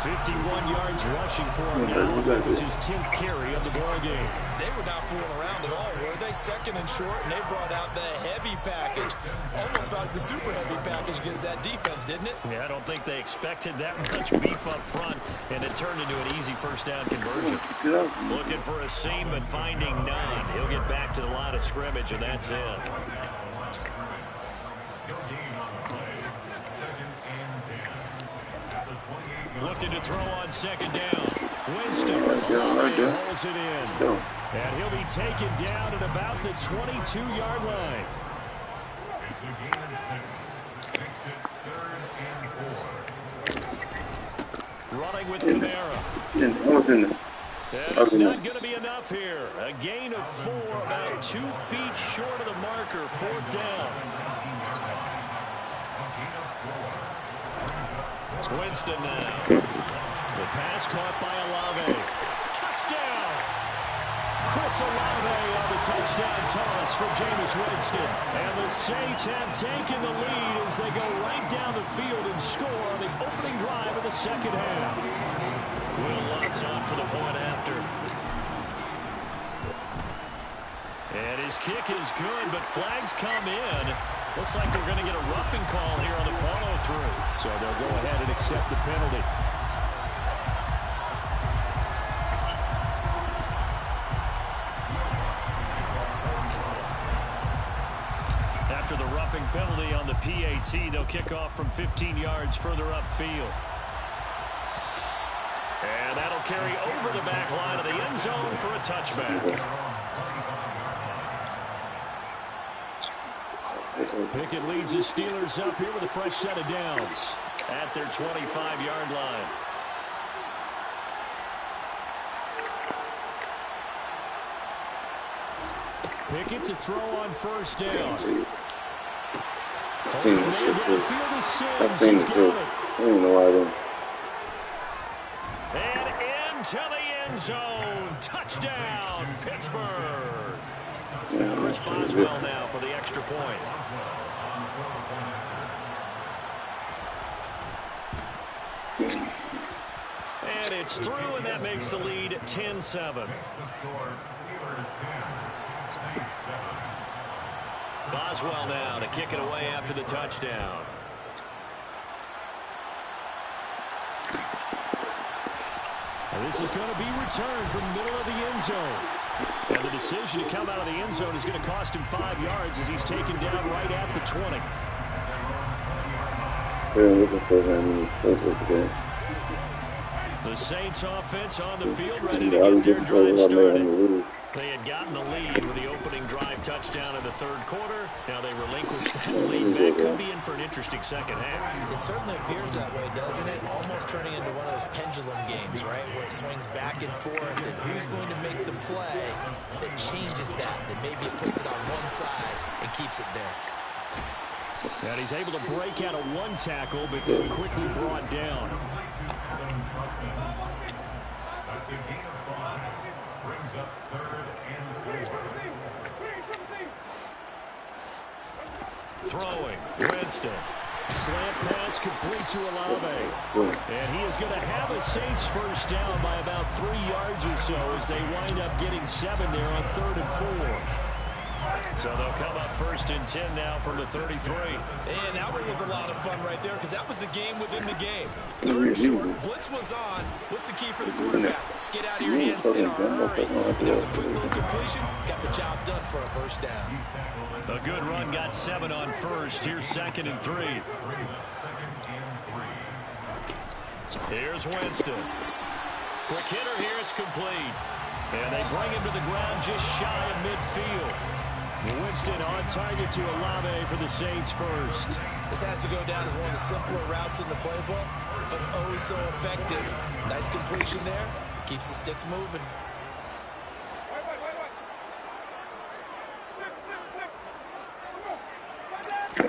51 yards rushing for him now. That was his 10th carry of the ball game. They were not fooling around at all, were they? 2nd and short, and they brought out the heavy package. Almost like the super heavy package against that defense, didn't it? Yeah, I don't think they expected that much beef up front, and it turned into an easy 1st down conversion. Looking for a seam, but finding none. He'll get back to the line of scrimmage, and that's it. Looking to throw on 2nd down. Winston holds it in. And he'll be taken down at about the 22-yard line. Running with Kamara. That's not going to be enough here. A gain of 4, about 2 feet short of the marker. 4th down. Winston now. The pass caught by Olave. Touchdown! Chris Olave on the touchdown toss for Jameis Winston. And the Saints have taken the lead as they go right down the field and score on the opening drive of the 2nd half. Will Lutz on for the point after. And his kick is good, but flags come in. Looks like we're going to get a roughing call here on the follow-through. So they'll go ahead and accept the penalty. After the roughing penalty on the PAT, they'll kick off from 15 yards further upfield. And that'll carry over the back line of the end zone for a touchback. Pickett leads the Steelers up here with a fresh set of downs at their 25-yard line. Pickett to throw on first down. I've seen this shit too. I've seen it too. I don't know why I don't. And into the end zone. Touchdown, Pittsburgh. Yeah, Chris Boswell now for the extra point. And it's through, and that makes the lead 10-7. Boswell now to kick it away after the touchdown. And this is going to be returned from the middle of the end zone. And the decision to come out of the end zone is going to cost him 5 yards as he's taken down right at the 20. The Saints offense on the field ready to get their drive started. They had gotten the lead with the opening drive touchdown in the third quarter. Now they relinquished that lead. That could be in for an interesting second half. It certainly appears that way, doesn't it? Almost turning into one of those pendulum games, right, where it swings back and forth. And who's going to make the play that changes that maybe it puts it on one side and keeps it there? And he's able to break out of one tackle before quickly brought down. Brings up 3rd and 4. Throwing. Winston. Slant pass complete to Olave. And he is going to have a Saints first down by about 3 yards or so as they wind up getting 7 there on 3rd and 4. So they'll come up 1st and 10 now from the 33. And that one was a lot of fun right there because that was the game within the game. 3rd and short. Blitz was on. What's the key for the quarterback? Get out of your hands in a hurry. And that was a quick little completion. Got the job done for a first down. A good run, got 7 on 1st. Here's 2nd and 3. Here's Winston. Quick hitter here, it's complete. And they bring him to the ground just shy of midfield. Winston on target to Olave for the Saints first. This has to go down as one of the simpler routes in the playbook, but oh so effective. Nice completion there. Keeps the sticks moving.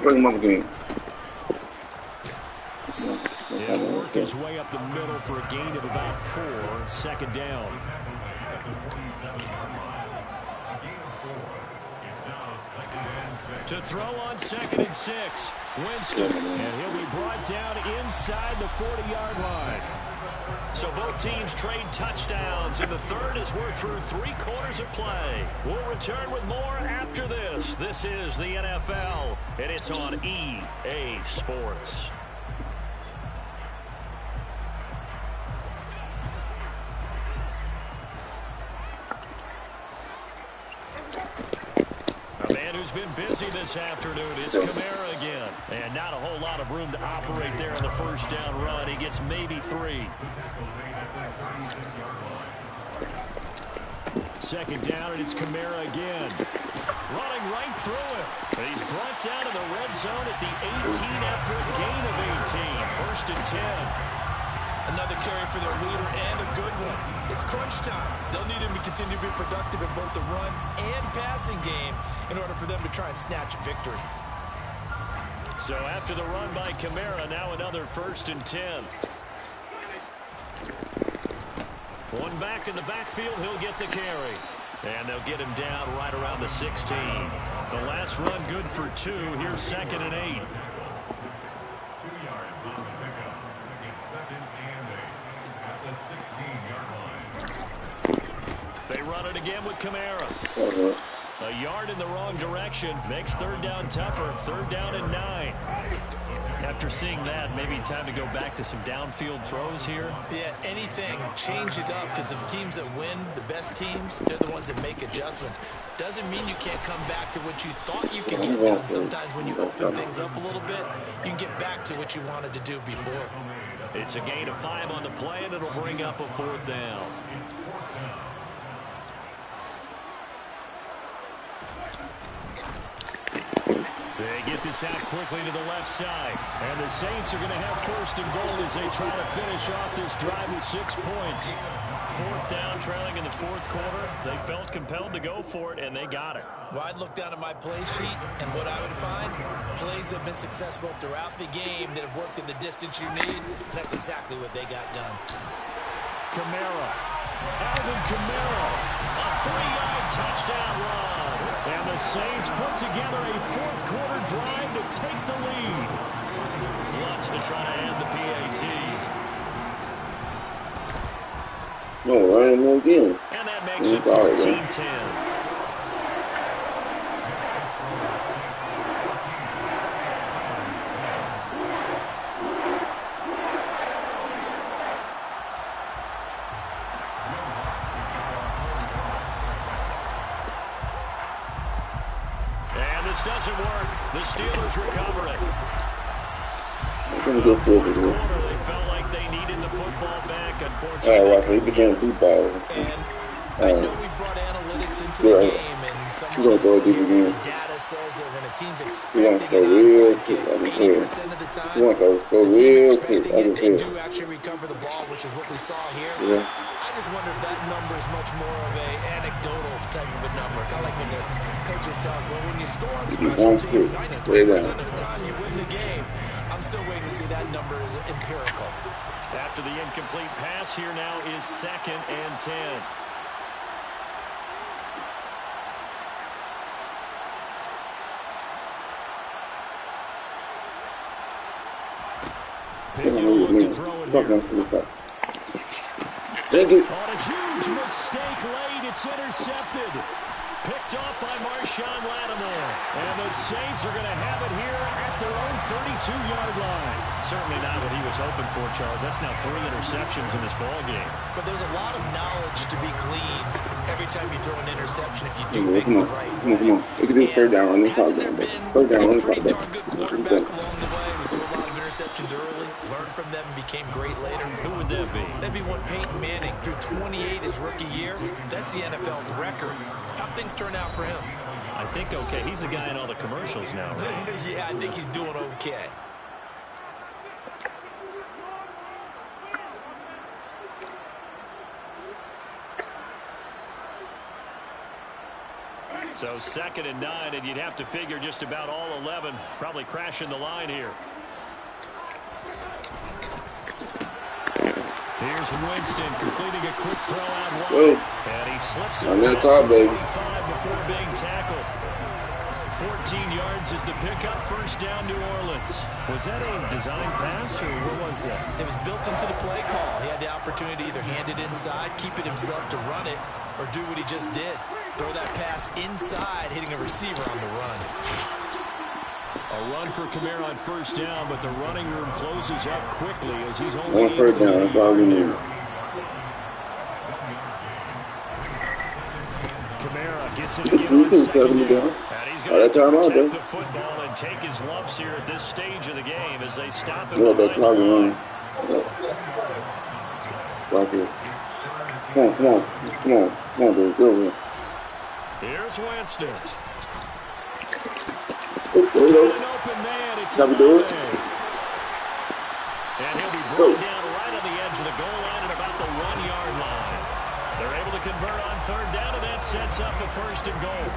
Bring him up again. He'll work his way up the middle for a gain of about 4. 2nd down. To throw on 2nd and 6. Winston. And he'll be brought down inside the 40-yard line. So both teams trade touchdowns, and the third as we're through 3 quarters of play. We'll return with more after this. This is the NFL, and it's on EA Sports. A man who's been busy this afternoon, it's Kamara again. And not a whole lot of room to operate there on the first down run. He gets maybe 3. 2nd down, and it's Kamara again. Running right through him. And he's brought down to the red zone at the 18 after a gain of 18. 1st and 10. Another carry for their leader and a good one. It's crunch time. They'll need him to continue to be productive in both the run and passing game in order for them to try and snatch a victory. So after the run by Kamara, now another 1st and 10. One back in the backfield, he'll get the carry. And they'll get him down right around the 16. The last run good for 2. Here's 2nd and 8. 2 yards on the pickup. It's 2nd and 8 at the 16-yard line. They run it again with Kamara. A yard in the wrong direction makes third down tougher. Third down and 9. After seeing that, maybe time to go back to some downfield throws here. Yeah, anything. Change it up, because the teams that win, the best teams, they're the ones that make adjustments. Doesn't mean you can't come back to what you thought you could get done. Sometimes when you open things up a little bit, you can get back to what you wanted to do before. It's a gain of 5 on the play, and it'll bring up a fourth down. They get this out quickly to the left side. And the Saints are going to have first and goal as they try to finish off this drive with 6 points. Fourth down, trailing in the fourth quarter. They felt compelled to go for it, and they got it. Well, I'd look down at my play sheet, and what I would find, plays have been successful throughout the game that have worked in the distance you need. And that's exactly what they got done. Kamara. Alvin Kamara. A 3-yard touchdown run. And the Saints put together a fourth quarter drive to take the lead. Wants to try to end the PAT. No, I ain't again. And that makes it 14-10. Doesn't work. The Steelers recover it. Fourth quarter, they felt like they needed the football back. Unfortunately, he began deep ball. And I know we brought analytics into the game, and some of the data says that when a team's expecting an onside kick, 80% of the time, the team expecting it, they do actually recover the ball, which is what we saw here. Yeah. I just wonder if that number is much more of a anecdotal type of a number. Kind of like when the coaches tell us, well, when you score on special teams, 93% of the time you win the game. I'm still waiting to see that number is empirical. After the incomplete pass, here now is 2nd and 10. Picking a look to throw it here. Thank you. On a huge mistake late, it's intercepted. Picked off by Marshawn Lattimore. And the Saints are going to have it here at their own 32-yard line. Certainly not what he was hoping for, Charles. That's now 3 interceptions in this ball game. But there's a lot of knowledge to be gleaned every time you throw an interception if you do things the right way. Come on. Look at this third down. Hasn't there been a pretty darn good quarterback along the way? We threw a lot of interceptions early, learned from them, and became great later. Who would that be? That'd be one Peyton Manning. Through 28 his rookie year. That's the NFL record. How things turn out for him? I think okay. He's a guy in all the commercials now, right? Yeah, I think he's doing okay. So 2nd and 9, and you'd have to figure just about all 11 probably crashing the line here. Here's Winston completing a quick throw out wide. And he slips it past the 45 before being tackled. 14 yards is the pickup. First down, New Orleans. Was that a design pass, or what was that? It was built into the play call. He had the opportunity to either hand it inside, keep it himself to run it, or do what he just did. Throw that pass inside, hitting a receiver on the run. A run for Kamara on first down, but the running room closes up quickly as he's only One third down. That's all we need. Kamara gets it again on second down. And he's going to protect the football and take his lumps here at this stage of the game as they stop him. That's how we run. Watch it. Come on, dude. Go ahead. Here's Winston. An open man. It's how we do it? And he'll be brought down right on the edge of the goal line at about the 1-yard line. They're able to convert on third down, and that sets up a first and goal.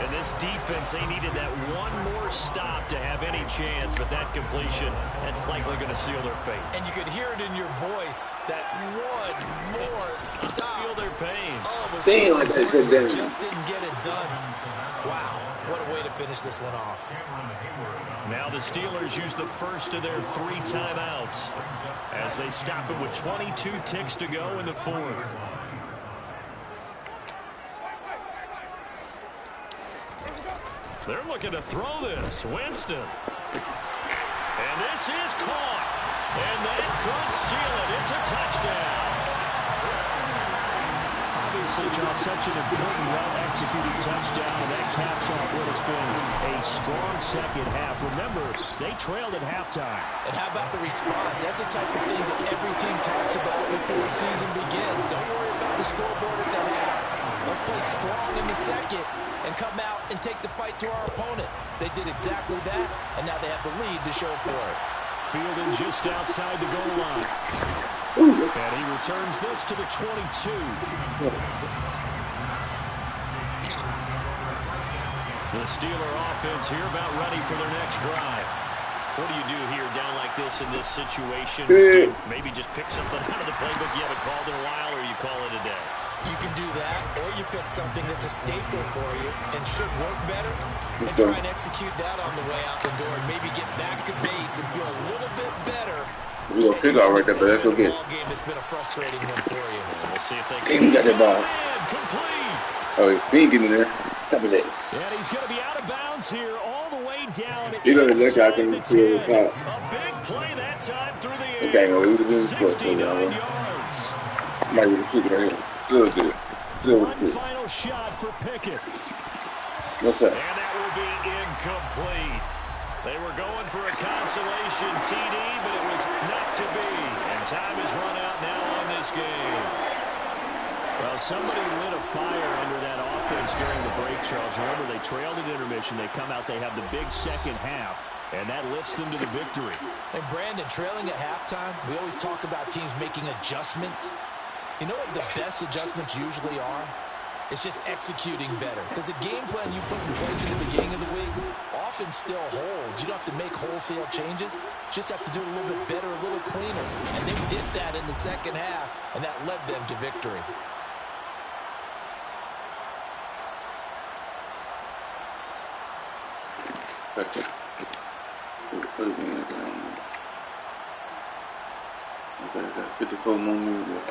And this defense, they needed that one more stop to have any chance, but that completion, that's likely going to seal their fate. And you could hear it in your voice, that one more stop. Feel their pain. Oh, it was They ain't so like that good damn. just didn't get it done. Wow, what a way to finish this one off. Now the Steelers use the first of their 3 timeouts as they stop it with 22 ticks to go in the fourth. They're looking to throw this. Winston. And this is caught. And that could seal it. It's a touchdown. Obviously, John, such an important, well-executed touchdown. And that caps off what has been a strong second half. Remember, they trailed at halftime. And how about the response? That's the type of thing that every team talks about before the season begins. Don't worry about the scoreboard at the half. Let's play strong in the second and come out and take the fight to our opponent. They did exactly that, and now they have the lead to show for it. Fielding just outside the goal line. And he returns this to the 22. The Steeler offense here about ready for their next drive. What do you do here down like this in this situation? Do you maybe just pick something out of the playbook you haven't called in a while, or you call it a day? You can do that, or you pick something that's a staple for you and should work better, and try and execute that on the way out the door, and maybe get back to base and feel a little bit better. We gonna pick out right there, but let's go get it. Game has been a frustrating one for you. We'll see if they can get that ball. Complete. Oh, he ain't getting there. Stop it. And he's going to be out of bounds here, all the way down. You know, look, I can see the top. A big play that time through the air. Okay, well, he was 69 yards. Might be quick right here. Still good. One final shot for Pickett. What's that? And that will be incomplete. They were going for a consolation TD, but it was not to be. And time is run out now on this game. Well, somebody lit a fire under that offense during the break, Charles. Remember, they trailed at intermission. They come out, they have the big second half, and that lifts them to the victory. And Brandon, trailing at halftime, we always talk about teams making adjustments. You know what the best adjustments usually are? It's just executing better. Because the game plan you put in place at the beginning of the week often still holds. You don't have to make wholesale changes. You just have to do it a little bit better, a little cleaner. And they did that in the second half, and that led them to victory. Okay, I got 54 more minutes left.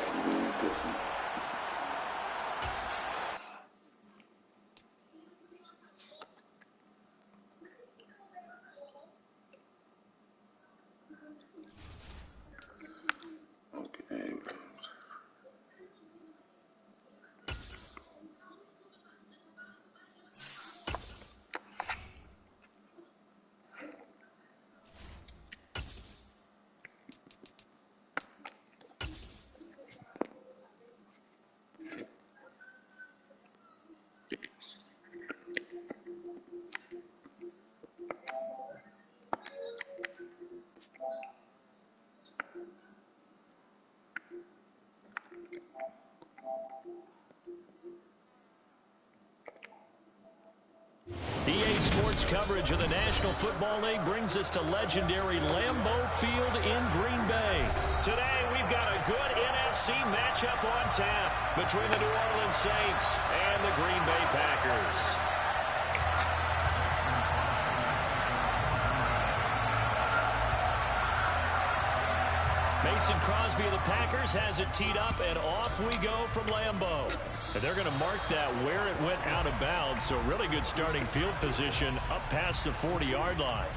Okay. EA Sports coverage of the National Football League brings us to legendary Lambeau Field in Green Bay. Today, we've got a good NFC matchup on tap between the New Orleans Saints and the Green Bay Packers. Mason Crosby of the Packers has it teed up, and off we go from Lambeau. And they're going to mark that where it went out of bounds, so really good starting field position up past the 40-yard line.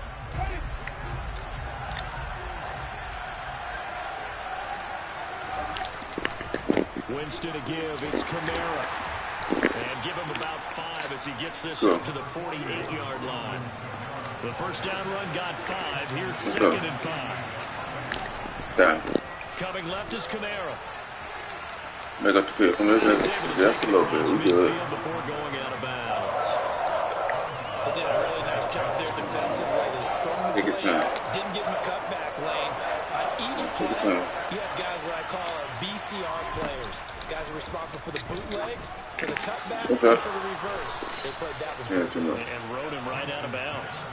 Winston to give, it's Kamara. And give him about 5 as he gets this up to the 48-yard line. The first down run got 5. Here's 2nd and 5. Down. Coming left is Kamara. Make up the field. Come here, just a little bit. We good. Before going out of bounds. They did a really nice job there defensively. They strung the play, didn't give him a cutback lane. On each play, you have guys what I call our BCR players. Guys are responsible for the bootleg, for the cutback, and for the reverse. They played that one and rode him right out of bounds.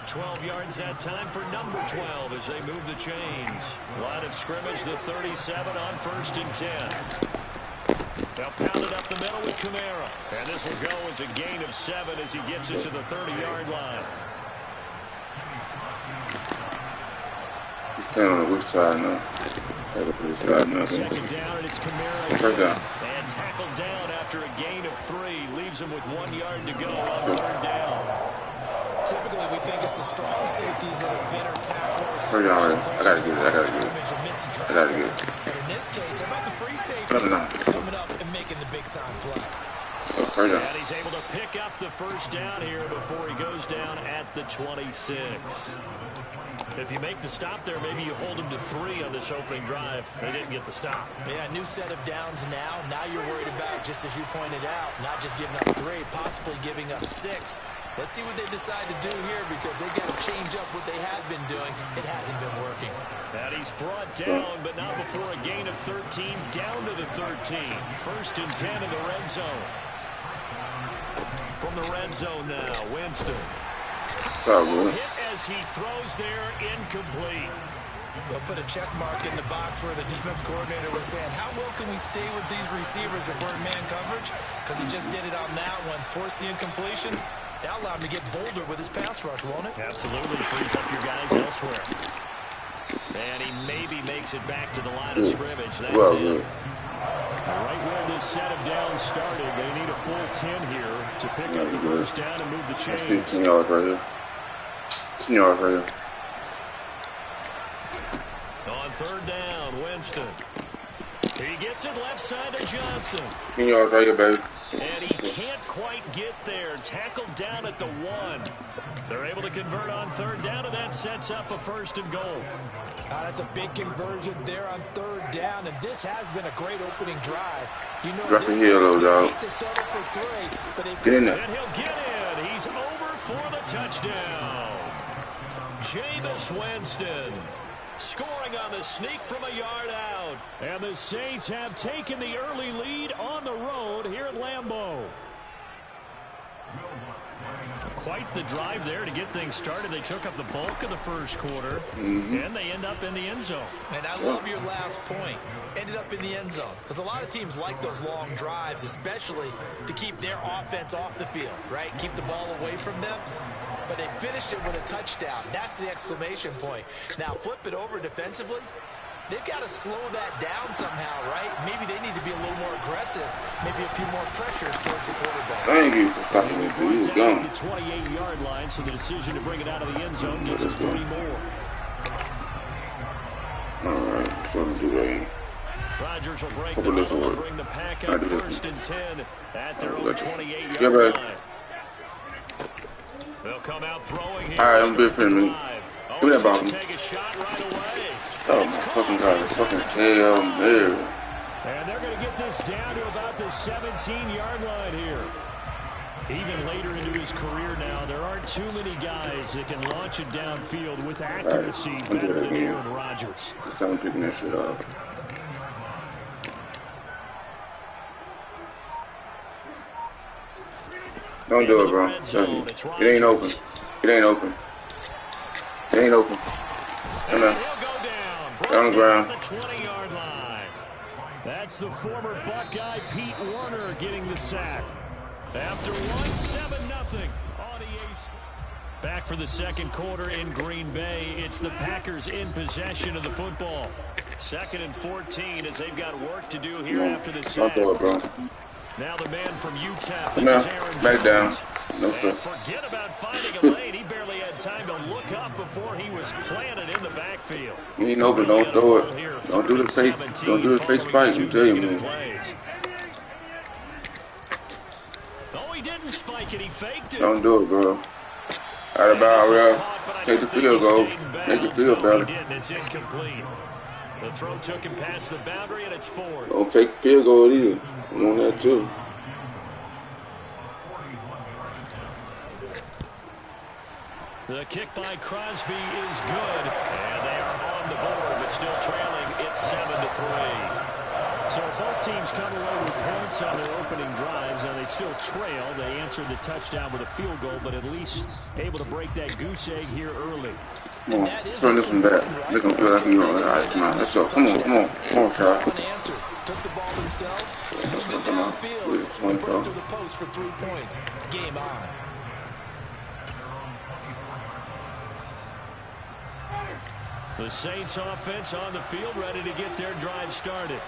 12 yards that time for number 12 as they move the chains. Line of scrimmage, the 37 on 1st and 10. They'll pound it up the middle with Kamara. And this will go as a gain of 7 as he gets it to the 30-yard line. He's playing on the which side now? Second down, and it's Kamara again. And tackled down after a gain of 3. Leaves him with 1 yard to go on 3rd down. these other bitter tacklers. Hurry on, I gotta get it. I gotta get it. I gotta get it. But in this case, how about the free safety No. coming up and making the big time play? Oh, hurry on. And he's able to pick up the first down here before he goes down at the 26. If you make the stop there, maybe you hold him to 3 on this opening drive. They didn't get the stop. Yeah, new set of downs now. Now you're worried about, just as you pointed out, not just giving up 3, possibly giving up 6. Let's see what they decide to do here because they've got to change up what they have been doing. It hasn't been working. And he's brought down, but not before a gain of 13, down to the 13. 1st and 10 in the red zone. From the red zone now, Winston. Hit as he throws there, incomplete. They'll put a check mark in the box where the defense coordinator was saying, how well can we stay with these receivers if we're in man coverage? Because he just did it on that one, forced the incompletion. That allowed him to get bolder with his pass rush, won't it? Absolutely, frees up your guys elsewhere. And he maybe makes it back to the line of scrimmage. That's it. Right where this set of downs started, they need a full 10 here to pick up the first down and move the chains. 15 yards right here. 10 yards right here. On 3rd down, Winston. He gets it left side to Johnson. 10 yards right here, baby. And he can't quite get there. Tackled down at the 1. They're able to convert on 3rd down, and that sets up a 1st and goal. That's a big conversion there on 3rd down, and this has been a great opening drive. You know, Drop it here, little dog. Get in there. And he'll get in. He's over for the touchdown. Jameis Winston scoring on the sneak from a yard out. And the Saints have taken the early lead on the road here at Lambeau. Quite the drive there to get things started. They took up the bulk of the first quarter, and they end up in the end zone. And I love your last point. Ended up in the end zone. Because a lot of teams like those long drives, especially to keep their offense off the field, right? Keep the ball away from them. But they finished it with a touchdown. That's the exclamation point. Now flip it over defensively. They've got to slow that down somehow, right? Maybe they need to be a little more aggressive. Maybe a few more pressures towards the quarterback. Thank you for stopping me, dude. You're gone. The 28-yard line, so the decision to bring it out of the end zone gets us 30 more. All right, so I'm do that. Rodgers will break the middle and bring the pack up 1st and 10 at their own 28-yard line. They'll come out throwing here. All right, I'm good for a minute. Give me that ball. Take a shot right away. Oh, my fucking God. It's fucking tail there. And they're going to get this down to about the 17-yard line here. Even later into his career now, there aren't too many guys that can launch it downfield with accuracy better than Aaron Rodgers. Just time picking that shit off. Don't do it, bro. It ain't open. It ain't open. It ain't open. Come on. Get on the ground. The 20-yard line. That's the former Buckeye Pete Warner getting the sack. After 1-7-0 on EA. Back for the second quarter in Green Bay. It's the Packers in possession of the football. 2nd and 14 as they've got work to do here after the sack. Don't do it, bro. Now the man from Utah. Come on. Back down. No, sir. Forget about finding a lane. He barely had time to look up before he was planted in the backfield. You ain't open. Don't throw it. Don't do the fake. Don't do the fake spike. I'm telling you, man. Oh, he didn't spike it. He faked it. Don't do it, bro. Out of bounds, real. Take the field goal. Make the field better. It's incomplete. The throw took him past the boundary, and it's 4th. Don't fake field goal either. I'm on that too. The kick by Crosby is good, and they are on the board, but still trailing. It's 7-3. So both teams come away with points on their opening drives, and they still trail. They answered the touchdown with a field goal, but at least able to break that goose egg here early. Come on, let's run this one back. Make them feel like you're on. All right, come on, let's go. Come on, come on. Come on, Shaw. Took the ball themselves. Let's go, come on. Please, one through the post for 3 points. Game on. The Saints offense on the field, ready to get their drive started.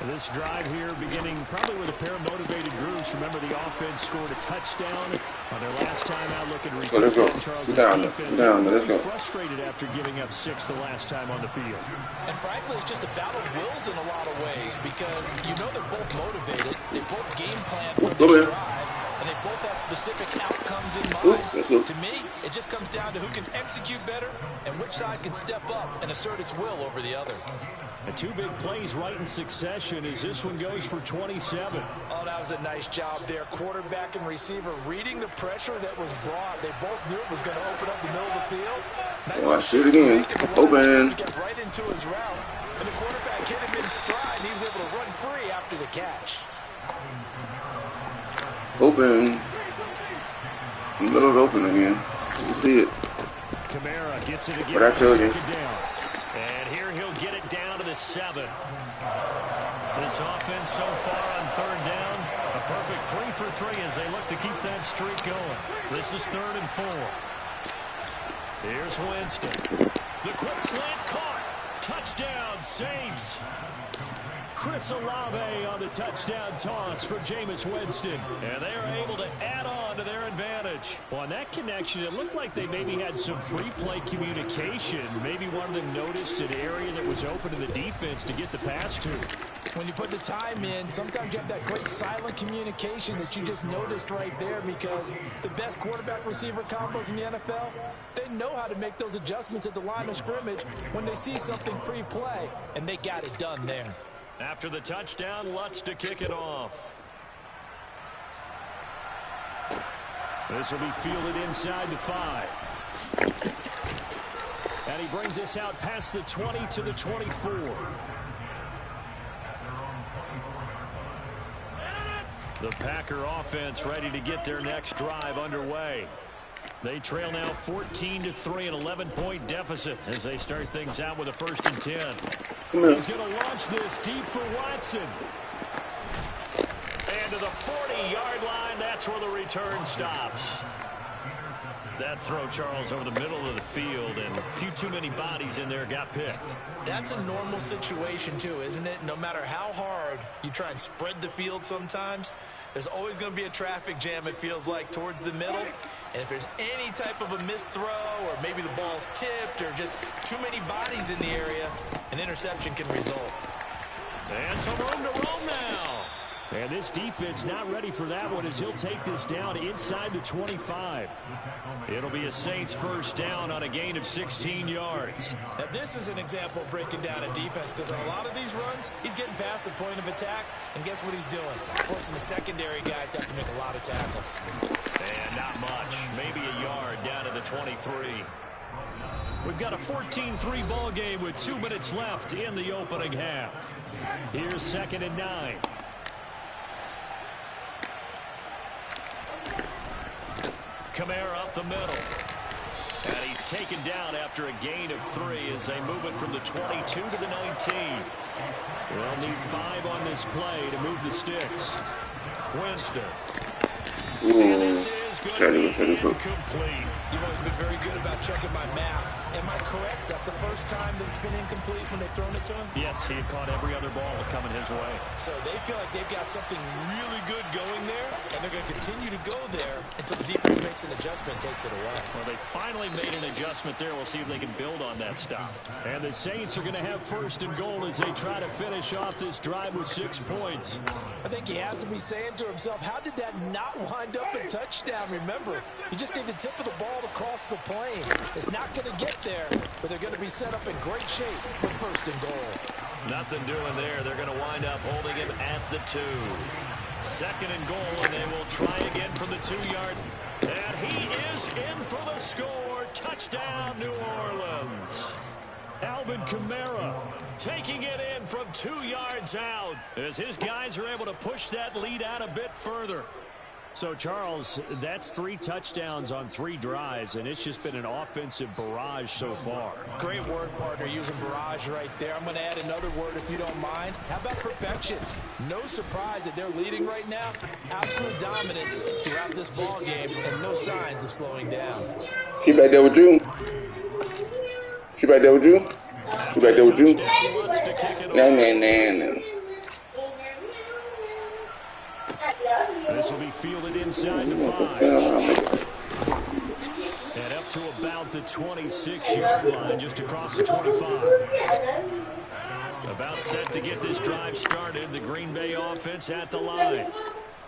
This drive here beginning probably with a pair of motivated groups. Remember, the offense scored a touchdown On their last time out looking to So let's go. Charles' Down, defense, let's go. frustrated after giving up 6 the last time on the field. And frankly, it's just a battle of wills in a lot of ways because you know they're both motivated. They both game plan for this drive, and they both have specific outcomes in mind. To me, it just comes down to who can execute better and which side can step up and assert its will over the other. The 2 big plays right in succession as this one goes for 27. Oh, that was a nice job there. Quarterback and receiver reading the pressure that was brought. They both knew it was going to open up the middle of the field. Watch it again. Open. Get right into his route, and the quarterback hit him in stride, and he was able to run free after the catch. Open. The middle's open again. You can see it. Kamara gets it again. But I told you. And here he'll get it down to the 7. This offense so far on 3rd down, a perfect 3 for 3 as they look to keep that streak going. This is 3rd and 4. Here's Winston. The quick slant caught. Touchdown, Saints. Chris Olave on the touchdown toss for Jameis Winston. And they are able to add on to their advantage. Well, on that connection, it looked like they maybe had some pre-play communication. Maybe one of them noticed an area that was open to the defense to get the pass to. When you put the time in, sometimes you have that great silent communication that you just noticed right there because the best quarterback-receiver combos in the NFL, they know how to make those adjustments at the line of scrimmage when they see something pre-play, and they got it done there. After the touchdown, Lutz to kick it off. This will be fielded inside the 5. And he brings us out past the 20 to the 24. The Packer offense ready to get their next drive underway. They trail now 14-3, an 11-point deficit as they start things out with a 1st and 10. He's going to launch this deep for Watson. And to the 40-yard line, that's where the return stops. That throw, Charles, over the middle of the field, and a few too many bodies in there got picked. That's a normal situation, too, isn't it? No matter how hard you try and spread the field sometimes, there's always going to be a traffic jam, it feels like, towards the middle. And if there's any type of a missed throw or maybe the ball's tipped or just too many bodies in the area, an interception can result. And some room to roam now. And this defense not ready for that one as he'll take this down inside the 25. It'll be a Saints 1st down on a gain of 16 yards. Now this is an example of breaking down a defense because on a lot of these runs, he's getting past the point of attack, and guess what he's doing? Forcing the secondary guys to have to make a lot of tackles. And not much. Maybe a yard down to the 23. We've got a 14-3 ball game with 2 minutes left in the opening half. Here's 2nd and 9. Kamara up the middle. And he's taken down after a gain of 3 as they move it from the 22 to the 19. They'll need 5 on this play to move the sticks. Winston. And this is going to be incomplete. You've always been very good about checking my math. Am I correct? That's the first time that it's been incomplete when they've thrown it to him? Yes, he had caught every other ball coming his way. So they feel like they've got something really good going there, and they're going to continue to go there until the defense makes an adjustment and takes it away. Well, they finally made an adjustment there. We'll see if they can build on that stop. And the Saints are going to have 1st and goal as they try to finish off this drive with 6 points. I think he has to be saying to himself, how did that not wind up a touchdown? Remember, you just need the tip of the ball to cross the plane. It's not going to get there, but they're going to be set up in great shape for 1st and goal. Nothing doing there. They're going to wind up holding him at the 2. 2nd and goal, and they will try again from the 2-yard. And he is in for the score. Touchdown, New Orleans. Alvin Kamara taking it in from 2 yards out as his guys are able to push that lead out a bit further. So, Charles, that's 3 touchdowns on 3 drives, and it's just been an offensive barrage so far. Great word, partner, using barrage right there. I'm going to add another word if you don't mind. How about perfection? No surprise that they're leading right now. Absolute dominance throughout this ball game, and no signs of slowing down. She back there with you? She back there with you? She back there with you? No. This will be fielded inside the 5. And up to about the 26-yard line, just across the 25. About set to get this drive started. The Green Bay offense at the line.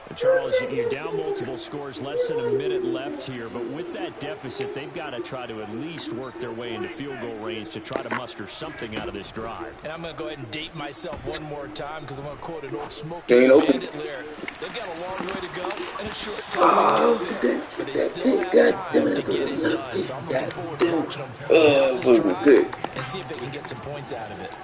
And Charles, you're down multiple scores, less than a minute left here. But with that deficit, they've got to try to at least work their way into field goal range to try to muster something out of this drive. And I'm going to go ahead and date myself one more time because I'm going to quote an old Smokey Bandit lyric. They've got a long way to go and a short time to get there. But they still have time to get it done. So I'm looking forward to watching them and see if they can get some points out of it.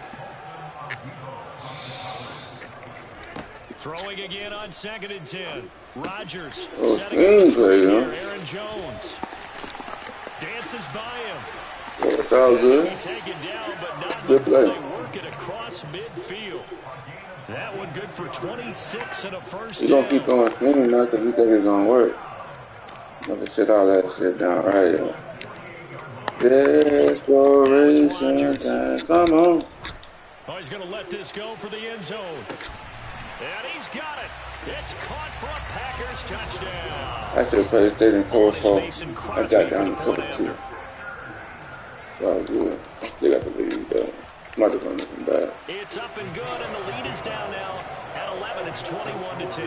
Throwing again on 2nd and 10. Rodgers Oh, setting up the screen here, here. Aaron Jones dances by him. Yeah, it's all good. He taken down, but not Good before play. they work it across midfield. That one good for 26 and a first He's down. gonna keep going swinging now because he think it's gonna work. I'm gonna sit all that shit down right here. Desperation time. Come on. Oh, he's going to let this go for the end zone. And he's got it. It's caught for a Packers touchdown. I should have played stayed in cold, so I got down to cover 2. It's all good. I still got the lead, though. Might have run nothing bad. It's up and good, and the lead is down now at 11. It's 21-10.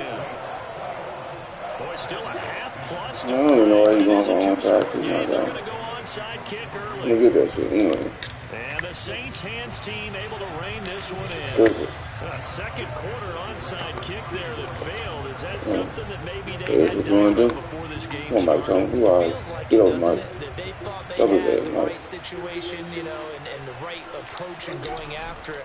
Boy, still a half plus. I don't even know why he's going for onside kick. Yeah, they're My going to God. go onside kick Let early. me get that shit anyway. And the Saints hands team able to rein this one in. Stupid. A second quarter onside kick there that failed. Is that something that maybe they That's had what you want to do? before this game Come on, Mike. started? You all Feels like get it, over, doesn't Mike. it? That they thought they Double had that, the Mike. right situation, you know, and the right approach in going after it.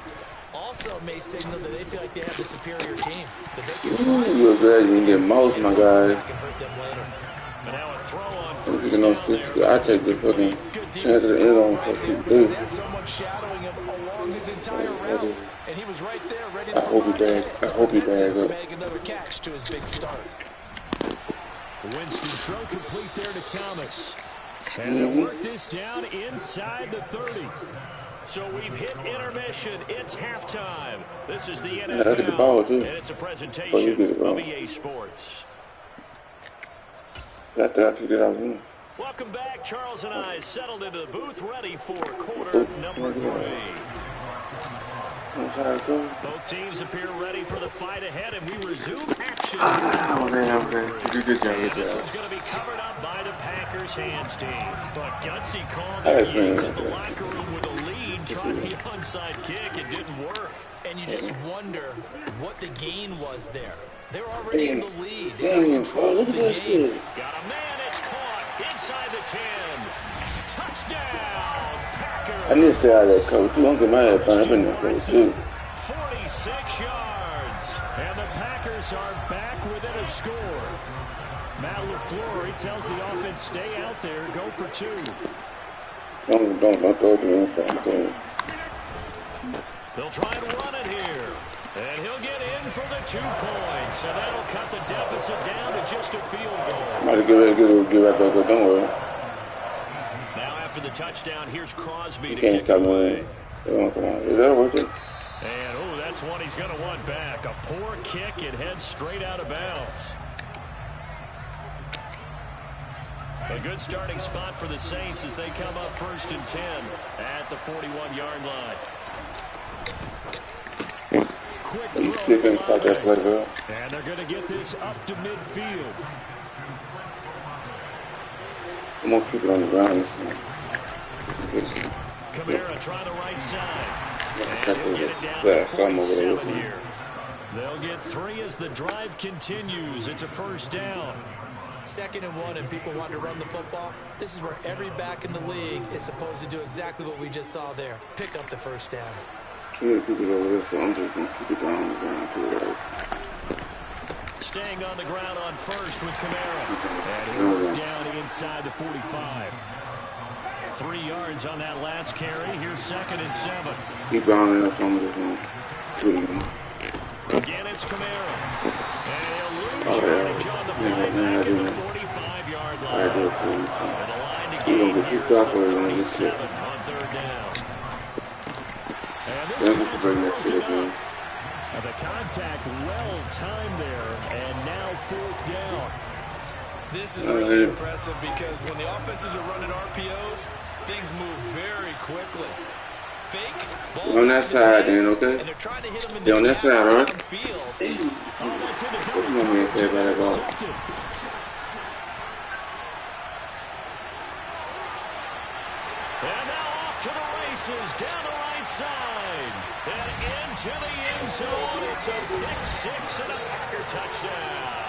Also may signal that they feel like they have the superior team. That they can try You're glad you can get most, my guy. back and hurt them later. But now a throw on If first you know down 60, there. I take the fucking chance of the end zone for He 60. had someone shadowing him along his entire route, and he was right there ready to I hope he provide bag. I hope he That's bag it, up. make another catch to his big start. Winston throw complete there to Thomas. And they'll work this down inside the 30. So we've hit intermission. It's halftime. This is the NFL. I get the ball, too. And it's a Oh, you presentation get the ball. of EA Sports. I kicked it out. Welcome back. Charles and I settled into the booth ready for quarter number 3. Both teams appear ready for the fight ahead, and we resume action. Good And job. this one's going to be covered up by the Packers hands team. But gutsy call I there, like playing Yates like at the that. locker room with a lead, trying the onside kick. It didn't work. And you just wonder what the gain was there. They're already in the lead. They Damn, control look at the this game. shit. Got a man, it's caught inside the 10. Touchdown, Packers. I need to stay out of that cover, too. I'm getting my head burned. I've been in that cover, too. 46 yards. And the Packers are back within a score. Matt LaFleur, he tells the offense, stay out there, go for 2. Don't throw it to the inside, too. They'll try and run it here. And he'll get in for the 2 points. And that'll cut the deficit down to just a field goal. Might have get right back up. Don't worry. Now after the touchdown, here's Crosby You to can't kick it stop away. moving. Is that worth it? And, oh, that's one he's going to want back. A poor kick. It heads straight out of bounds. A good starting spot for the Saints as they come up 1st and 10 at the 41-yard line. Quick He's throw kicking spot that play, bro. and they're going to get this up to midfield. I'm going to keep it on the ground this time. Just in case. Kamara trying the right side. That's And he'll get it down yeah, to some over there. 47 here. They'll get 3 as the drive continues. It's a first down. 2nd and 1, and people want to run the football. This is where every back in the league is supposed to do exactly what we just saw there. Pick up the first down. Too many people over there, so I'm just going to keep it down on the ground too, right? Staying on the ground on first with Kamara. And he'll work down inside the 45. 3 yards on that last carry. Here's 2nd and 7. Keep bounding up, so I'm just going to put it in. Again, it's Kamara. And he'll lose Oh, yeah. yardage on the play Yeah, man, back I at do the that. 45-yard line. I do it too, so. And the line to You're gain gonna get here kicked is off the or you're gonna get 47 kicked. on 3rd down. And this Thank you one's for bringing that shit broken up, up. The contact well timed there, and now 4th down. This is really impressive because when the offenses are running RPOs, things move very quickly. Fake, on that side, then, okay? And they're trying to hit them in They're on that side, all right? Oh, that's into Come on, man, play by that ball. And now off to the races, down the right side. And into the end zone. It's a pick 6 and a Packer touchdown.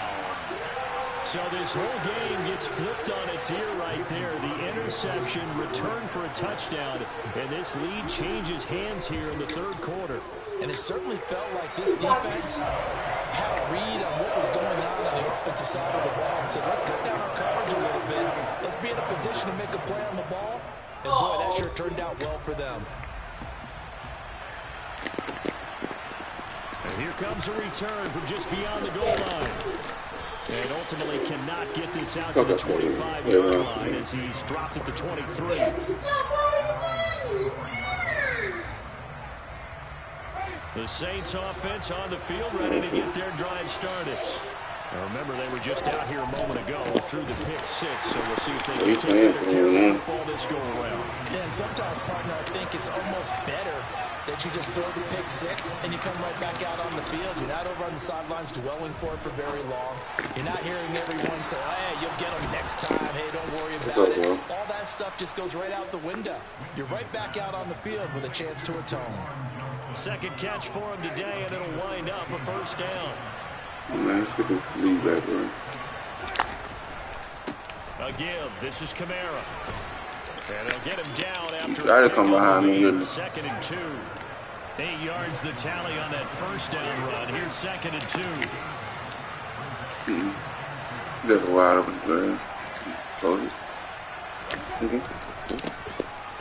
So this whole game gets flipped on its ear right there. The interception, return for a touchdown. And this lead changes hands here in the 3rd quarter. And it certainly felt like this defense had a read on what was going on the offensive side of the ball and said, let's cut down our coverage a little bit. Let's be in a position to make a play on the ball. And boy, that sure turned out well for them. And here comes a return from just beyond the goal line. And ultimately cannot get this out to the 25-yard line as he's dropped at the 23. The Saints offense on the field ready to get their drive started. Now remember, they were just out here a moment ago through the pick 6, so we'll see if they can take better care of the football this go around. Yeah, and sometimes, partner, I think it's almost better that you just throw the pick 6 and you come right back out on the field. You're not over on the sidelines dwelling for it for very long. You're not hearing everyone say, hey, you'll get them next time. Hey, don't worry about it. All that stuff just goes right out the window. You're right back out on the field with a chance to atone. Second catch for him today, and it'll wind up a 1st down. Oh, man, let's get this lead back, man. A give. This is Kamara. And they'll get him down after try to come behind me. 2nd and 2. 8 yards the tally on that 1st down run. Here's 2nd and 2. That's a wide open play. Close it.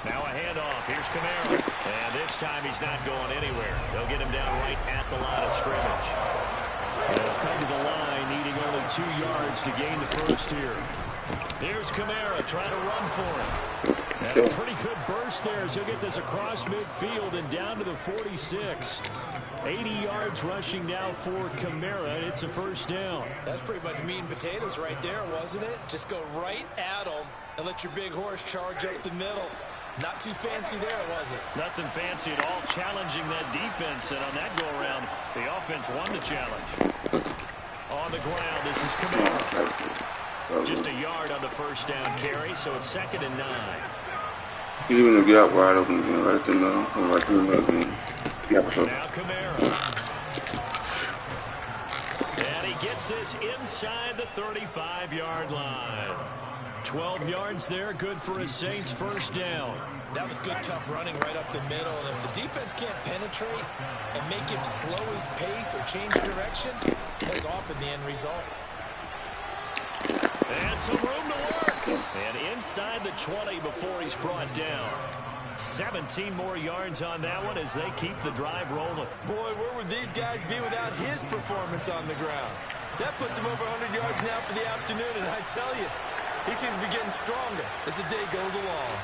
Now a handoff. Here's Kamara. And this time he's not going anywhere. They'll get him down right at the line of scrimmage. They'll come to the line, needing only 2 yards to gain the 1st here. Here's Kamara trying to run for him. And a pretty good burst there as he'll get this across midfield and down to the 46. 80 yards rushing now for Kamara. It's a 1st down. That's pretty much meat and potatoes right there, wasn't it? Just go right at them and let your big horse charge up the middle. Not too fancy there, was it? Nothing fancy at all, challenging that defense. And on that go-around, the offense won the challenge. On the ground, this is Kamara. Just a yard on the 1st down carry, so it's 2nd and 9. Even if you got wide open again, right at the middle, come right through the middle again. Now Kamara. And he gets this inside the 35-yard line. 12 yards there, good for a Saints 1st down. That was good, tough running right up the middle. And if the defense can't penetrate and make him slow his pace or change direction, that's often the end result. And some room to work. And inside the 20 before he's brought down. 17 more yards on that one as they keep the drive rolling. Boy, where would these guys be without his performance on the ground? That puts him over 100 yards now for the afternoon, and I tell you, he seems to be getting stronger as the day goes along.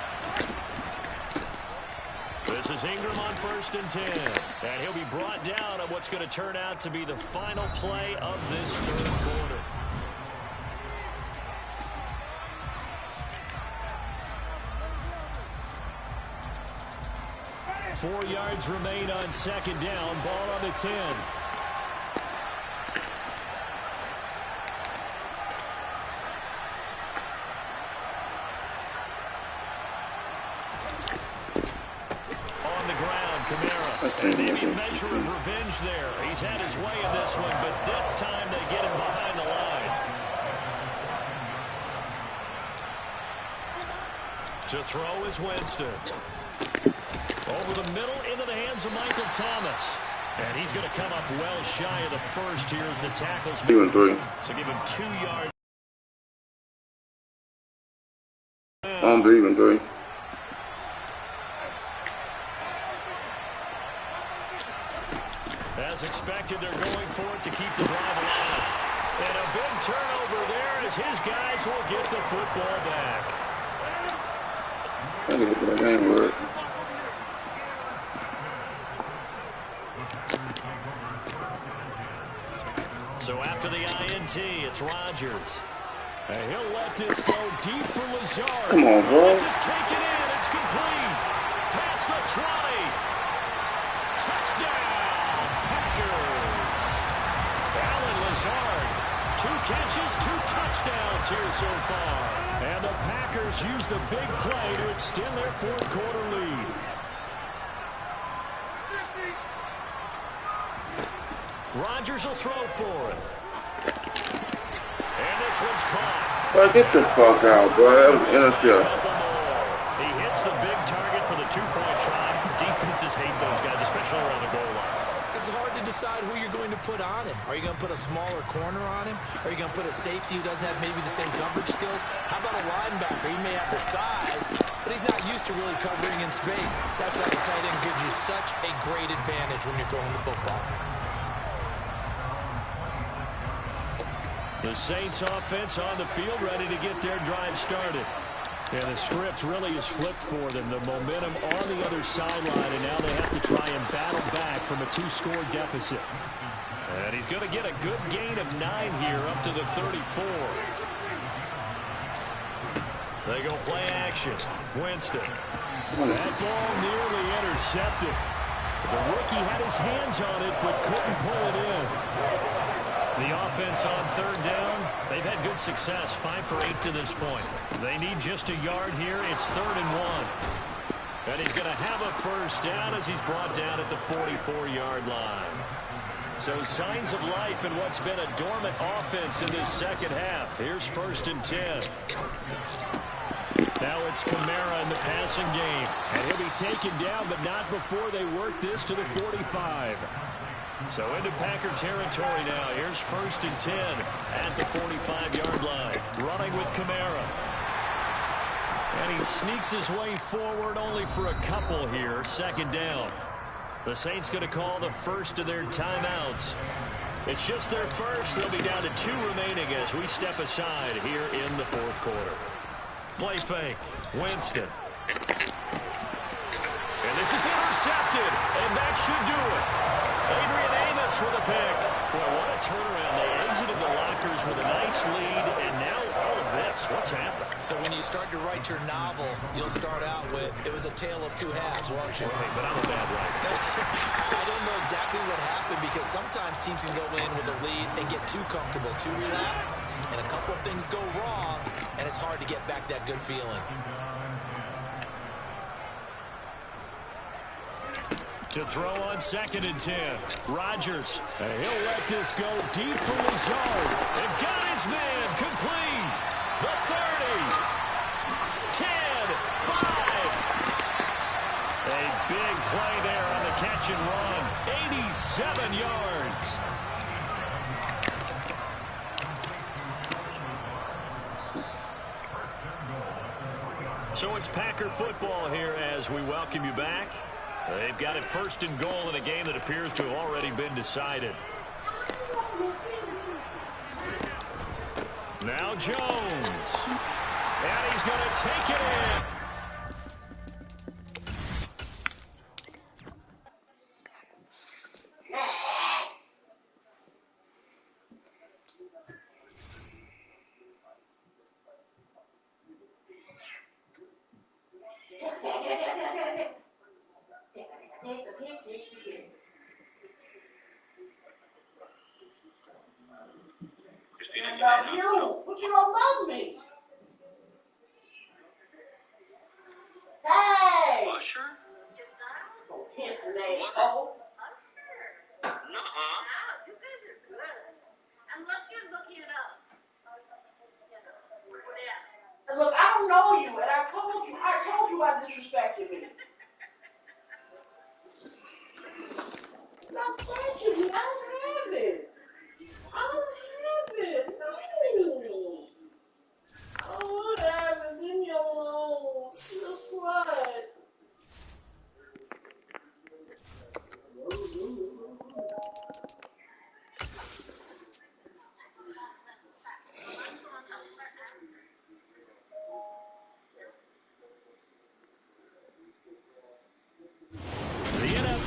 This is Ingram on 1st and 10. And he'll be brought down on what's going to turn out to be the final play of this 3rd quarter. Four yards remain on 2nd down. Ball on the 10. On the ground, Kamara. And maybe a measure of revenge there. He's had his way in this one, but this time they get him behind the line. To throw is Winston. Over the middle, into the hands of Michael Thomas. And he's going to come up well shy of the 1st here as the tackles. So give him 2 yards. I'm leaving 3. As expected, they're going for it to keep the drive alive. And a big turnover there as his guys will get the football back. I think that ain't work. So after the INT, it's Rodgers. And he'll let this go deep for Lazard. Come on, bro. This is taken in. It's complete. Past the 20. Touchdown, Packers. Alan Lazard. 2 catches, 2 touchdowns here so far. And the Packers use the big play to extend their fourth-quarter lead. Rodgers will throw for it. And this one's caught. Bro, get the fuck out, bro. That was interception. He hits the big target for the 2-point try. Defenses hate those guys, especially around the goal line. It's hard to decide who you're going to put on him. Are you going to put a smaller corner on him? Are you going to put a safety who doesn't have maybe the same coverage skills? How about a linebacker? He may have the size, but he's not used to really covering in space. That's why the tight end gives you such a great advantage when you're throwing the football. The Saints offense on the field, ready to get their drive started. And the script really is flipped for them. The momentum on the other sideline, and now they have to try and battle back from a 2-score deficit. And he's going to get a good gain of 9 here, up to the 34. They go play action. Winston. That ball nearly intercepted. The rookie had his hands on it, but couldn't pull it in. The offense on 3rd down, they've had good success, 5 for 8 to this point. They need just a yard here. It's 3rd and 1. And he's going to have a first down as he's brought down at the 44-yard line. So signs of life in what's been a dormant offense in this second half. Here's 1st and 10. Now it's Kamara in the passing game. And he'll be taken down, but not before they work this to the 45. So into Packer territory now. Here's 1st and 10 at the 45-yard line. Running with Kamara. And he sneaks his way forward only for a couple here. 2nd down. The Saints going to call the first of their timeouts. It's just their first. They'll be down to 2 remaining as we step aside here in the 4th quarter. Play fake. Winston. And this is intercepted. And that should do it. Adrian Amos with a pick. Boy, what a turnaround. They exited the lockers with a nice lead, and now all of this. What's happened? So when you start to write your novel, you'll start out with, it was a tale of 2 halves, won't you? Right, but I'm a bad writer. I don't know exactly what happened, because sometimes teams can go in with a lead and get too comfortable, too relaxed, and a couple of things go wrong, and it's hard to get back that good feeling. To throw on 2nd and 10. Rodgers. And he'll let this go deep for Lazard. And got his man complete. The 30. 10. 5. A big play there on the catch and run. 87 yards. So it's Packer football here as we welcome you back. They've got it 1st and goal in a game that appears to have already been decided. Now Jones. And he's going to take it in. I love you, but you don't love me. Hey! Usher? Don't kiss me. Oh. Nuh-uh. You guys are good. Unless you're looking it up. And look, I don't know you, and I told you I disrespected me. Stop touching me. I don't have it. I don't have it. No. Oh, whatever. Leave me alone. You're a slut.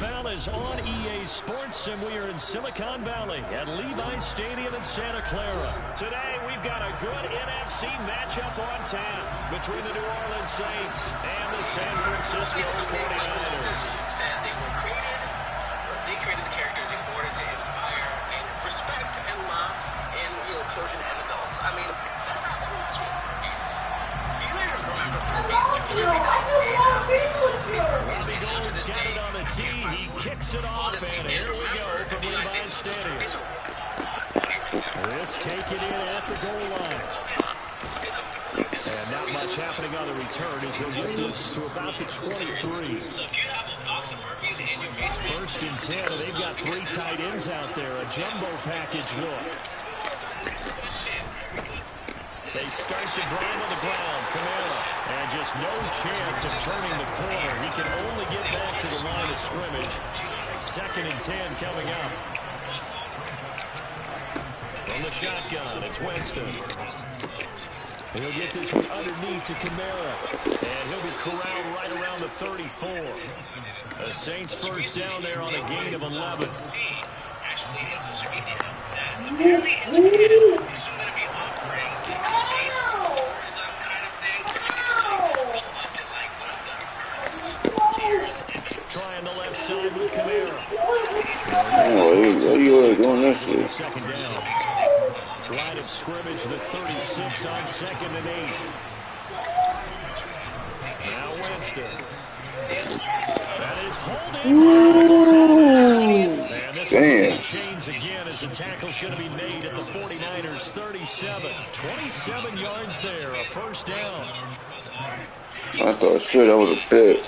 NFL is on EA Sports, and we are in Silicon Valley at Levi's Stadium in Santa Clara. Today, we've got a good NFC matchup on tap between the New Orleans Saints and the San Francisco 49ers. They created the characters in order to inspire and respect and love in children and adults. I mean, that's how that was with Purpose. Do you guys remember Purpose? Gold's got it on the tee. He kicks it off, and here we go from Levi's Stadium. This taken in at the goal line. And not much happening on the return as he'll get this to about the 23. So if you have a box of Purpose in your basement, First and 10, and they've got 3 tight ends out there. A jumbo package look. They start to drive on the ground. Kamara. And just no chance of turning the corner. He can only get back to the line of scrimmage. 2nd and 10 coming up. From the shotgun, it's Winston. He'll get this one underneath to Kamara. And he'll be corralled right around the 34. The Saints first down there on a gain of 11. actually in social media that apparently it's going to be offering space tourism kind of thing where you get to go up to one of the Earth's years. Trying the left side with Kamara. Oh, you doing this shit? Second down. Line of scrimmage, the 36 on 2nd and 8. Now Winston. That is holding. And this one chains again as the tackle's going to be made at the 49ers 37. 27 yards there, a first down. I thought, shit, that was a pick.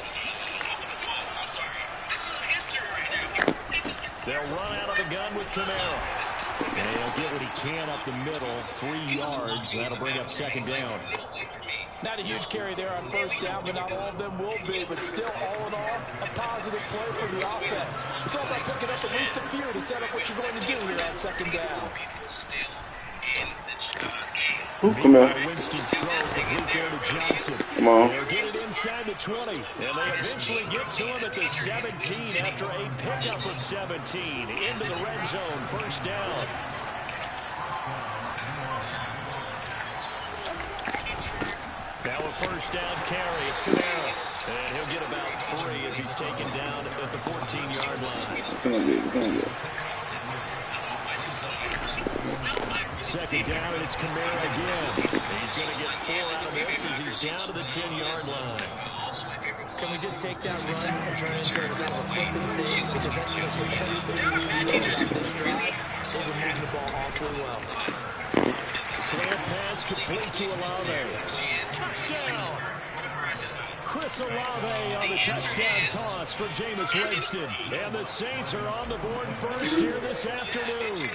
They'll run out of the gun with Kamara. And he'll get what he can up the middle, 3 yards. That'll bring up 2nd down. Not a huge carry there on first down, but not all of them will be. But still, all in all, a positive play for the offense. It's all about picking up at least a few to set up what you're going to do here on 2nd down. Come here. Winston's throw complete there to Johnson. Come on. They'll get it inside the 20. And they eventually get to him at the 17 after a pickup of 17. Into the red zone, first down. Now a first down carry. It's Kamara. And he'll get about 3 as he's taken down at the 14-yard line. Second down, and it's Kamara again. And he's going to get 4 out of this as he's down to the 10-yard line. Can we just take that run and turn it into a clip and save? Because that's everything we need to do about this drive. So we're moving the ball awfully well. Slant pass complete to Olave. Touchdown! Chris Olave on the touchdown toss for Jameis Winston. And the Saints are on the board first here this afternoon.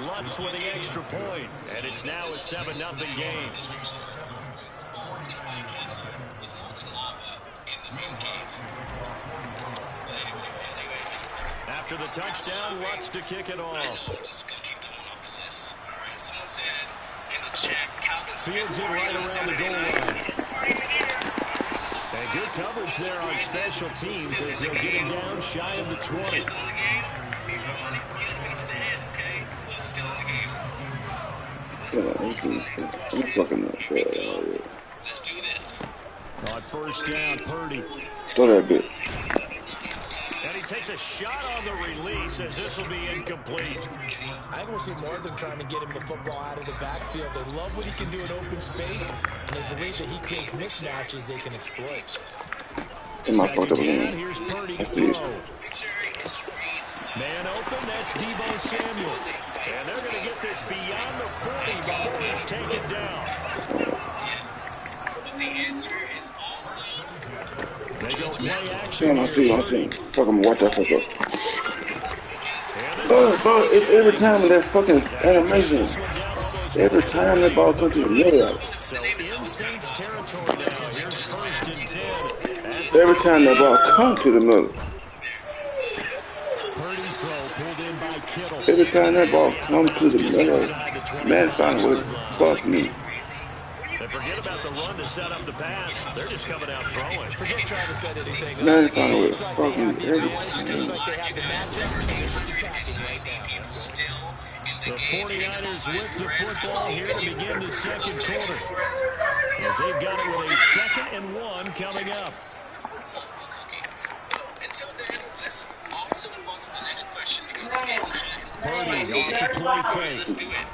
Lutz with the extra point, and it's now a 7-0 game. After the touchdown, Lutz to kick it off. Fields it right around the goal line. And good coverage there on special teams as they'll get him down shy of the 20. I'm fucking up. Let's do this. On first down, Purdy. Throw that bit. And he takes a shot on the release as this will be incomplete. I think we'll see more of them trying to get him the football out of the backfield. They love what he can do in open space, and they believe that he creates mismatches they can exploit. In my fucked up again. Here's Purdy to I see it. throw. Man open, that's Deebo Samuel. And they're going to get this beyond the 40 before he's taken down. The answer is also... They go play action. Damn, I see. Fuck, I'm watch that fuck up. Bro, it's every time in that fucking animation. Every time that ball comes to the middle. So in Saints territory now, here's first and 10. Every time that ball comes to the middle. Purdy's throw pulled in by Kittle. Every time that ball comes to the middle, man, find a way to fuck me. And forget about the run to set up the pass. They're just coming out throwing. Forget trying to set anything Man, up. it's kind They of look like they fucking have the idiots. advantage. They look like they have the matchup, and they're just attacking right now. The 49ers with the football here to begin the second quarter. As they've got it with a 2nd and 1 coming up. Until then, let's also move on to the next question. Purdy's off the play fake. Let's do it.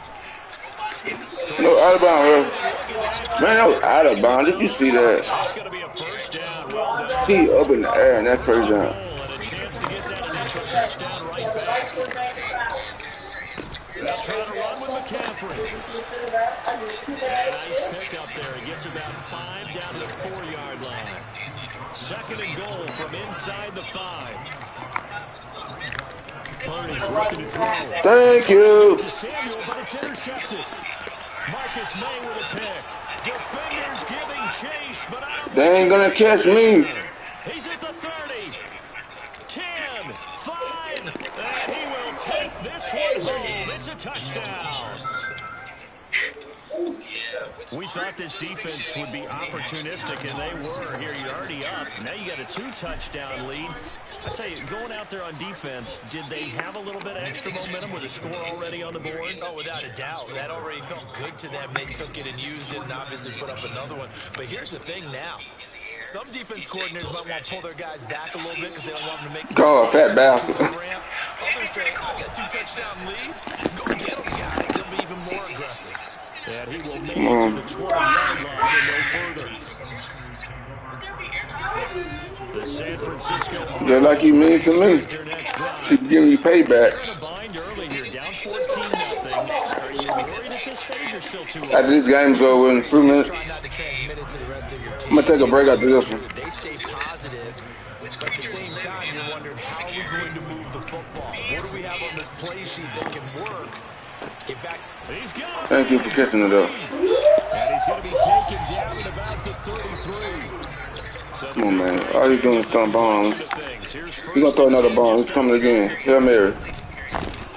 No, out of bounds, bro. Man, that was out of bounds. Did you see that? That's going to be a first down. Well done. He up in the air, and that first down. And a chance to get that initial touchdown right back. They'll try to run with McCaffrey. Nice pick up there. He gets about 5 down to the 4-yard line. 2nd and goal from inside the 5. Purdy looking to throw. Thank you. To Samuel, but it's intercepted. Marcus May with a pick. Defenders giving chase, but I don't They ain't gonna catch me. He's at the 30. 10, 5, and he will take this one home. It's a touchdown. We thought this defense would be opportunistic, and they were. Here, you're already up. Now you got a 2-touchdown lead. I tell you, going out there on defense, did they have a little bit of extra momentum with a score already on the board? Oh, without a doubt. That already felt good to them. They took it and used it and obviously put up another one. But here's the thing now. Some defense coordinators might want to pull their guys back a little bit because they don't want them to make Call a fat bastard. Others say, I got a 2-touchdown lead. Go get them, guys. They'll be even more aggressive. And he will make it to the 20-yard line and no further. The San Francisco Just like you mean to me. She giving you payback. They're in a bind early here, down 14-0. Are you worried at this stage or still too early? After this game's over in 3 minutes, Try not to transmit it to the rest of your team. I'm gonna take a break after this one. They stay positive, but at the same time, you're wondering, how are we going to move the football? What do we have on this play sheet that can work? Get back. He's got Thank you for catching it up. And he's going to be taken down at about the 33. So Come on, man. All you doing is throwing bombs. He's He's gonna throw another bomb. He's coming again. Hail Mary.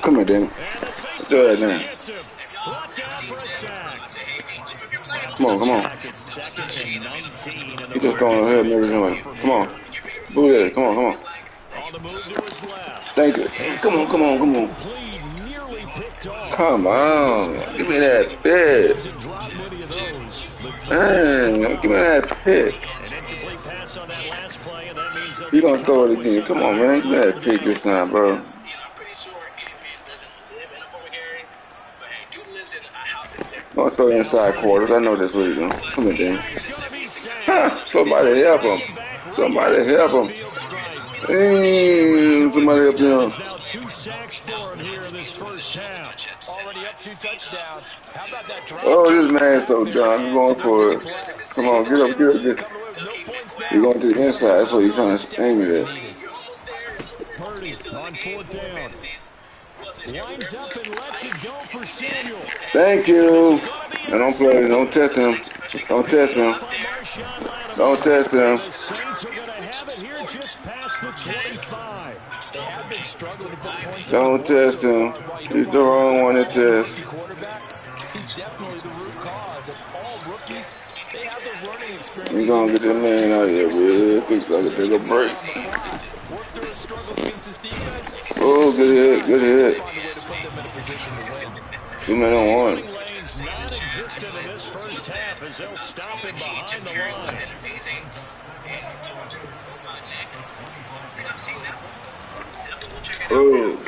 Come here, Danny. Let's do it now. Come on, come on. He's just throwing a Hail Mary anyway. Come on. Boo that. Come on, come on. Thank you. Come on, come on, come on. Come on. Give me that pick. Man, give me that pick. He gonna throw it again. Come on, man. Give me that pick this time, bro. Gonna throw inside quarters. I know that's what he's doing. Come here, Dan. Somebody help him. Somebody help him. Somebody help him. Now 2 sacks for him here in this first half. Already up 2 touchdowns. How about that drive? Oh, this man's so dumb. He's going for it. Come on, get up, get up, get up. He's going to the inside. That's what he's trying to aim it at. Purdy on 4th down. Lines up and lets it go for Samuel. Thank you. And don't play. Don't test him. Don't test him. Don't test him. The Saints are going to have it here just past the 25. They have been struggling to put points. Don't test him. He's the wrong one to test. He's definitely the root cause of all rookies. They have the running experience. He's going to get that man out of here real quick so I can take a break. Work through his struggles against his defense. Oh, good hit, good hit. Find a way to put them in a position to win. 2 men on 1. Lanes non-existent in this first half as they'll stop him behind the line. Oh,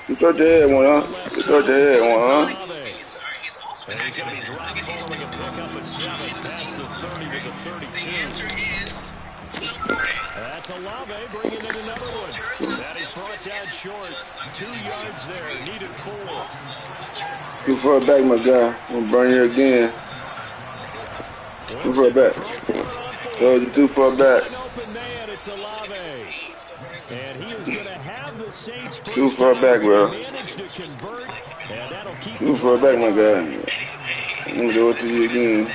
you thought you had one, huh? You thought you had one, huh? And he's going to be dropped following a pickup at 7 past the 30 to the 32. That's Olave bringing in another one. That is brought down short. 2 yards there, needed 4. Too far back, my guy. I'm going to burn you again. Too far back. Told you too far back. Open man, it's Olave. And he is going to have the Saints Too far back, bro. Too far back, my guy. I'm going to do it to you again.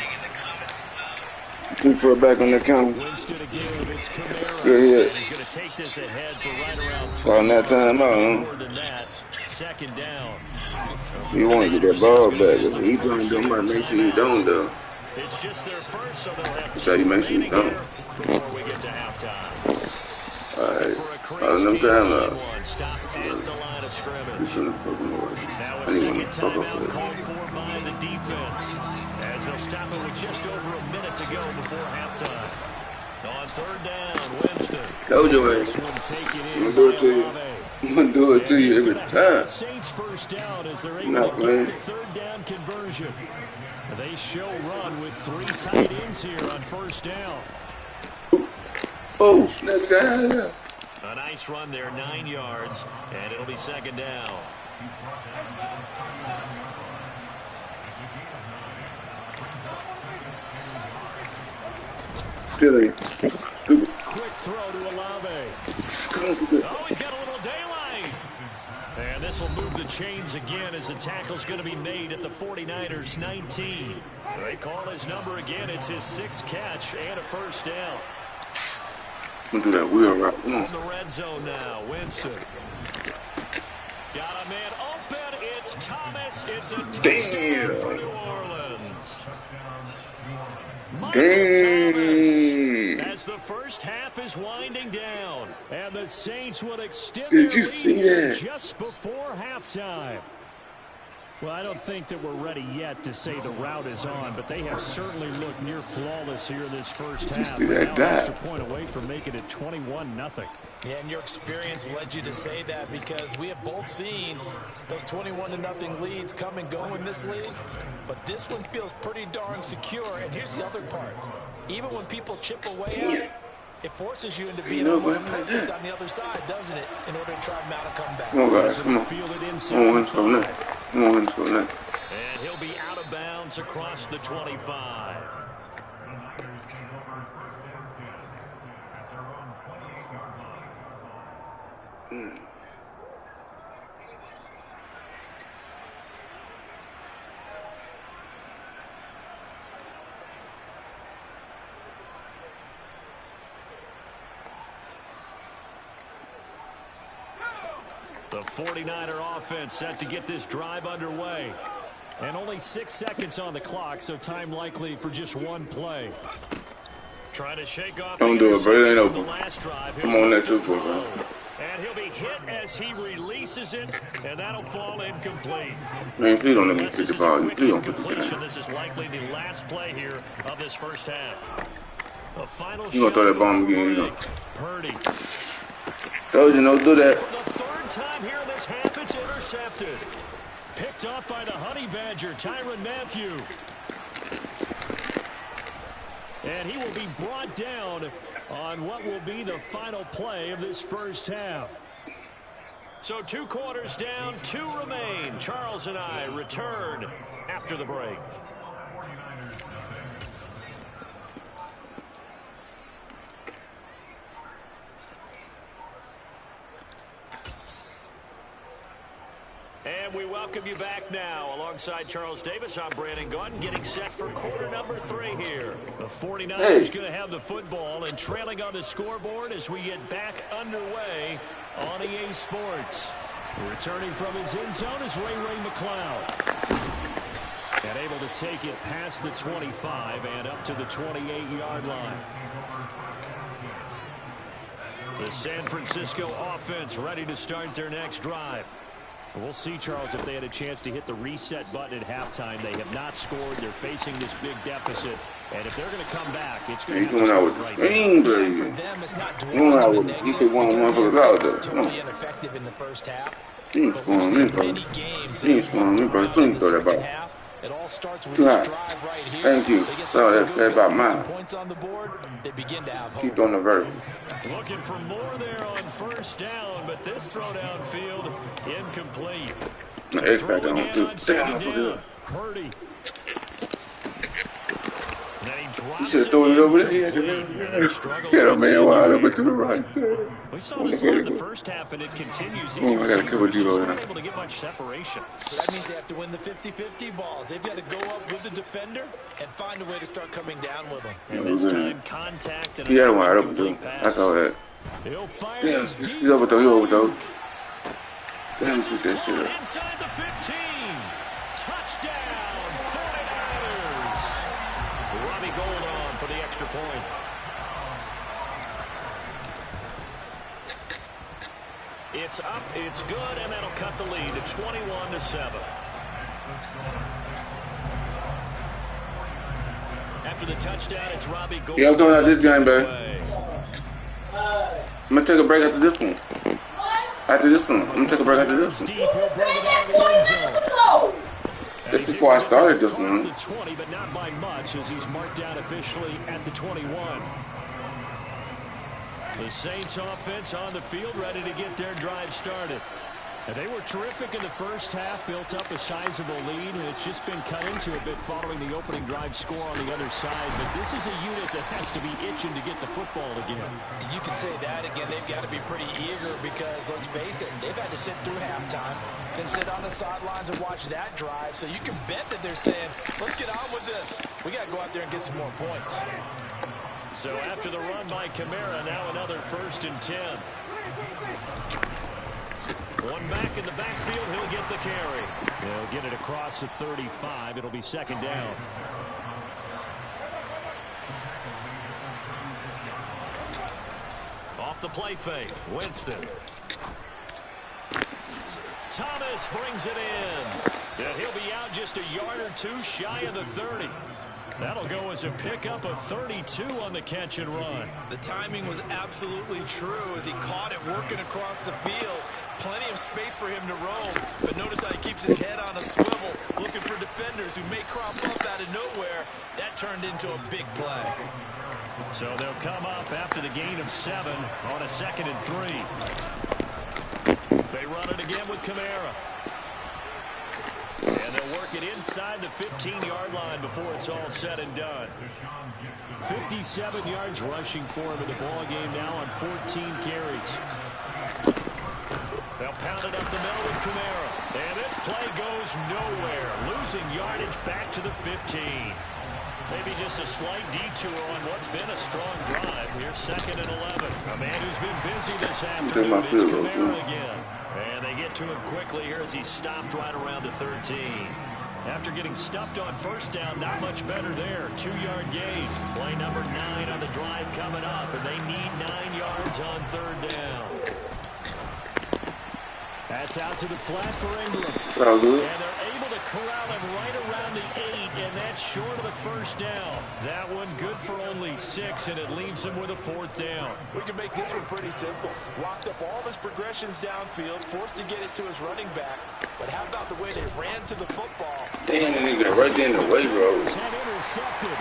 Too far back on the counter. Good hit. He's going to take this ahead for right around 3. On that time out, More than that. 2nd down. huh? You want to get that ball back. If he's going to do, I'm going to make sure you don't, though. It's just their first, so they'll have So you make sure you don't. before we get to halftime. Alright. For a Other than crazy that, one, stop at the line of you scrimmage. shouldn't fucking worry. Now I a didn't want second to fuck up timeout with it. called for by the defense, as they'll stop it with just over a minute to go before halftime. On third down, Winston. Told your ass. I'm gonna do it to you. I'm gonna do it to you every time. Saints first down as they're I'm able not to playing. get the third down conversion. They show run with 3 tight ends here on first down. Oh, snap down there. A nice run there, 9 yards, and it'll be second down. Silly. Stupid. Quick throw to Olave. Oh, he's got a little daylight. And this will move the chains again as the tackle's going to be made at the 49ers 19. They call his number again. It's his 6th catch and a first down. I'm gonna do that wheel route. On the red zone now, Winston. Got a man open. It's Thomas. It's a touchdown for New Orleans. Thomas, as the first half is winding down, and the Saints will extend their lead just before halftime. Well, I don't think that we're ready yet to say the route is on, but they have certainly looked near flawless here in this first half. See that guy? Extra point away from making it 21-0. Yeah, and your experience led you to say that, because we have both seen those 21-0 leads come and go in this league. But this one feels pretty darn secure. And here's the other part. Even when people chip away at it, it forces you into being almost perfect on the other side, doesn't it, in order to try to mount a comeback. Come on, guys. Come on. Come on, let's go next. Come on, let's go next. And he'll be out of bounds across the 25. The 49er offense set to get this drive underway. And only 6 seconds on the clock, so time likely for just one play. Trying to shake off. Don't do it, bro. It ain't open. The last drive. I'm on that too, bro. And he'll be hit as he releases it, and that'll fall incomplete. Man, if you don't let me pick the ball, you don't put the game. This is likely the last play here of this first half. The final You gonna throw that bomb again, you know. Purdy. Told you, don't do that. For the 3rd time here in this half, it's intercepted. Picked off by the Honey Badger, Tyrann Mathieu. And he will be brought down on what will be the final play of this first half. So 2 quarters down, 2 remain. Charles and I return after the break. And we welcome you back now. Alongside Charles Davis, I'm Brandon Gunn, getting set for quarter number 3 here. The 49ers going to have the football and trailing on the scoreboard as we get back underway on EA Sports. Returning from his end zone is Ray McCloud. And able to take it past the 25 and up to the 28-yard line. The San Francisco offense ready to start their next drive. We'll see, Charles, if they had a chance to hit the reset button at halftime. They have not scored. They're facing this big deficit. And if they're going to come back, it's going to have to start with the screen, baby. Going out with you put one of the motherfuckers out there. Totally ineffective in the first half. He ain't scoring on me, bro. He ain't scoring on me, bro. Soon throw that ball. It all starts with Too this high. drive right here. Thank you. Sorry, that's about mine. Points on the board, they begin to have hope. Keep on the vertical. Looking for more there on first down, but this throw downfield incomplete. My X Factor on too. Damn, I forgot. Purdy. You should have thrown it over the edge. Get a man wide open to the right. We saw this in the first half, and it continues. Oh, I got to cover G-Lo They're now. able to get much separation. So that means they have to win the 50-50 balls. They've got to go up with the defender and find a way to start coming down with them. And this time, contact and He had him wide open too. I saw that. He'll fire Damn, this deep he's overthrow. He overthrow. for Damn, he switched that shit up. inside the 15. Touchdown, 49ers. Robbie Gould on for the extra point. It's up, it's good, and that'll cut the lead to 21-7. After the touchdown, it's Robbie Gould. Yeah, I'm coming out this game, baby. I'm going to take a break after this one. After this one. I'm going to take a break after this one. Just before I started this one. The 20, but not by much, as he's marked down officially at the 21. The Saints offense on the field, ready to get their drive started. And they were terrific in the first half, built up a sizable lead, and it's just been cut into a bit following the opening drive score on the other side. But this is a unit that has to be itching to get the football again. You can say that again. They've got to be pretty eager because, let's face it, they've had to sit through halftime, then sit on the sidelines and watch that drive. So you can bet that they're saying, let's get on with this. We got to go out there and get some more points. So after the run by Kamara, now another 1st and 10. One back in the backfield, he'll get the carry. They'll get it across the 35. It'll be 2nd down. Off the play fake, Winston. Thomas brings it in. Yeah, he'll be out just a yard or two shy of the 30. That'll go as a pickup of 32 on the catch and run. The timing was absolutely true as he caught it working across the field. Plenty of space for him to roam, but notice how he keeps his head on a swivel, looking for defenders who may crop up out of nowhere. That turned into a big play. So they'll come up after the gain of 7 on a 2nd and 3. They run it again with Kamara. And they'll work it inside the 15-yard line before it's all said and done. 57 yards rushing for him in the ball game now on 14 carries. They'll pound it up the middle with Kamara. And this play goes nowhere. Losing yardage back to the 15. Maybe just a slight detour on what's been a strong drive. Here's 2nd and 11. A man who's been busy this afternoon is Kamara again. And they get to him quickly here as he stopped right around the 13. After getting stuffed on 1st down, not much better there. 2-yard gain. Play number 9 on the drive coming up, and they need 9 yards on 3rd down. That's out to the flat for Ingram. So good. And they're able to corral him right around the 8, and that's short of the 1st down. That one good for only 6, and it leaves him with a 4th down. We can make this one pretty simple. Locked up all of his progressions downfield, forced to get it to his running back. But how about the way they ran to the football? Damn, that nigga right there in the way, bro. And intercepted.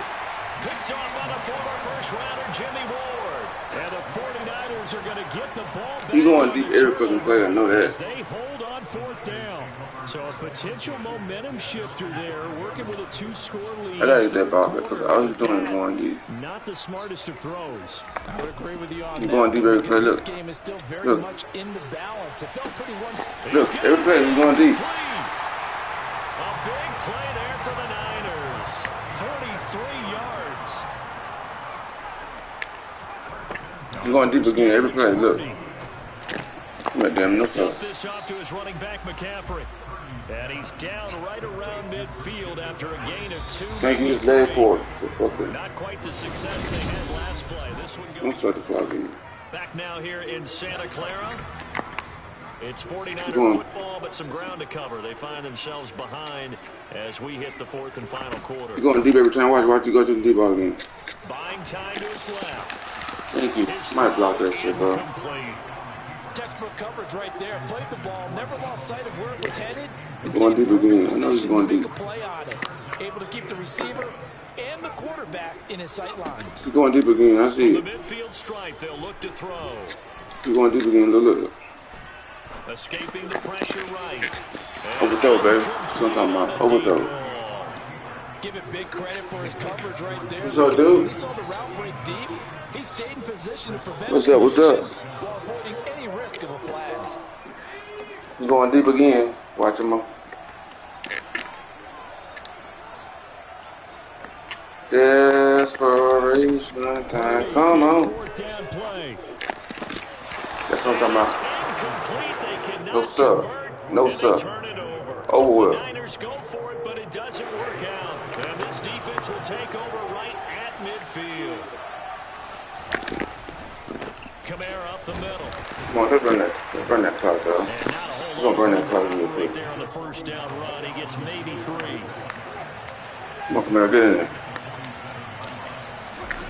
Picked off by the former first-rounder, Jimmy Ward. And the 49ers are going to get the ball back. You going deep every fucking play, I know that. They hold on 4th down. So a potential momentum shifter there, working with a 2-score lead. I gotta get that ball back because all he's doing is going deep. Not the smartest of throws. I would agree with you on He's that. going deep every play. This Look. game is still very Look. much in the balance. It felt pretty Look, every play he's going deep. A big play there for the Niners. 43 yards. He's going deep again every play. Look. Damn, no sir. This off to his running back McCaffrey. And he's down right around midfield after a gain of 2. Thank you, just lay forward. So fuck that. Not quite the success they had last play. This one Don't goes start the flag in. back now here in Santa Clara. It's 49er Keep going. football, but some ground to cover. They find themselves behind as we hit the 4th and final quarter. You're going deep every time. Watch you go to the deep ball again. Buying time to his left. Thank you. Might block that shit, bro. Complete. textbook coverage right there. Played the ball, never lost sight of where it was headed. Going deep again. I know he's going deep. Play on it. Able to keep the receiver and the quarterback in his sight lines. He's going deep again. I see From the it. midfield stripe, they'll look to throw. He's going deep again. Look. Escaping the pressure right. Overthrow, baby. That's what I'm talking about. Overthrow. Give it big credit for his coverage right there. What's up, dude? He saw the route break deep. He stayed in position to prevent What's up? while avoiding any risk of a flag. He's going deep again. Watch him up. Desperation time. Come on. That's what I'm talking about. No sir. No sir. Over with. Niners go for it, but it doesn't work out. And this defense will take over right midfield. Kamara up the middle. Come on, let's run that clock, though. We're going to run that clock real quick. Right there on the first down run, he gets maybe 3. Come on, Kamara, get in there.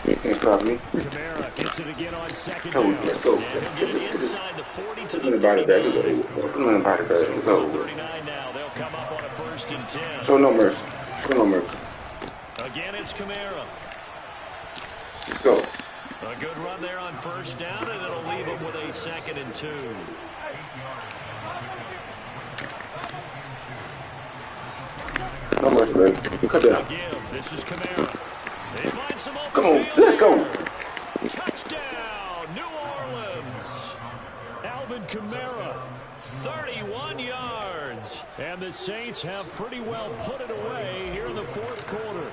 You can't stop me. Kamara gets it again on second Oh, down. let's go. Inside the 40 to Put the the body back. 39. It's over. Put the body back. It's over. 39 now. They'll come up on a 1st and 10. Show no mercy. Show no mercy. Again, it's Kamara. Let's go. A good run there on 1st down, and it'll leave him with a 2nd and 2. No mercy, baby. Cut down. This is Kamara. They find some open Come on, field let's go. here. Touchdown, New Orleans. Alvin Kamara, 31 yards. And the Saints have pretty well put it away here in the 4th quarter.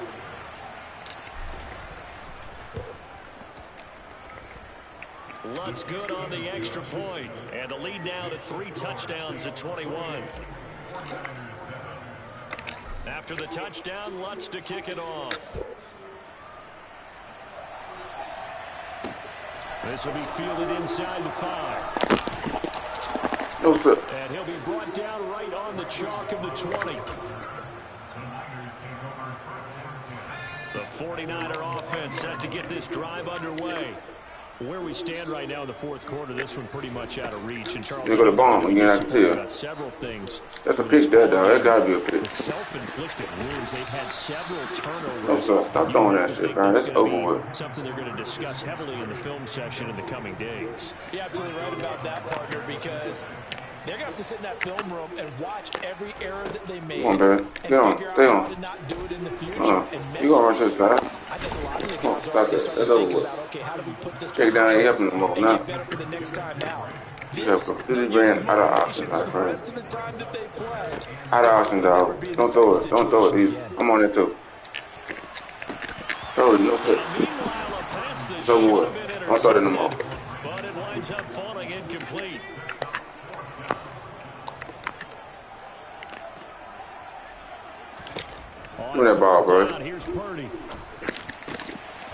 Lutt's good on the extra point. And the lead now to 3 touchdowns at 21. After the touchdown, Lutt's to kick it off. This will be fielded inside the 5. No, sir. And he'll be brought down right on the chalk of the 20. The 49er offense set to get this drive underway. Where we stand right now in the 4th quarter, this one pretty much out of reach. And Charles, They go to bomb again, I can tell. several things. That's a pick, that dog. That gotta be a pick. Self-inflicted wounds. They've had several turnovers. No, sir. Stop throwing that shit, man. That's over with. Something they're going to discuss heavily in the film session in the coming days. You're absolutely right about that, partner, because they're going to have to sit in that film room and watch every error that they made. Come on, man. Get on. Stay on. To not do it in the future. You gonna run to the side. I think a lot of the Come on, guys stop already that. start That's to over think with. about, okay, how do we put this Check down, ain't helping them up and now. get better for the next time out. You have completely ran out of options, my friend. Rest of the time that they play. Out of options, dog. Don't throw it. Don't throw it. I'm on it too. Throw it. No touch. It's over with. Don't throw it no more. But it winds up falling incomplete. Give me that ball, bro. Here's Purdy.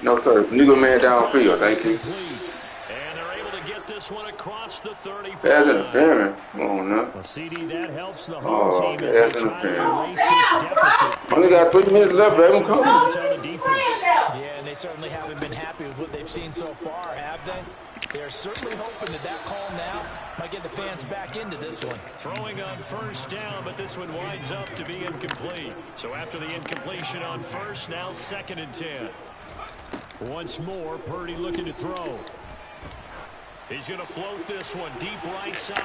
No, sir. Nigga man downfield. Thank you. And they're able to get this one across the 35. That's interfering. Come on now. Well, CD, that helps the home Oh, team as that's they try to interfering. erase this deficit. Only got 3 minutes left, baby. I'm coming. On the defense. Yeah, and they certainly haven't been happy with what they've seen so far, have they? They're certainly hoping that that call now might get the fans back into this one. Throwing on 1st down, but this one winds up to be incomplete. So after the incompletion on 1st, now 2nd and 10. Once more, Purdy looking to throw. He's going to float this one deep right side.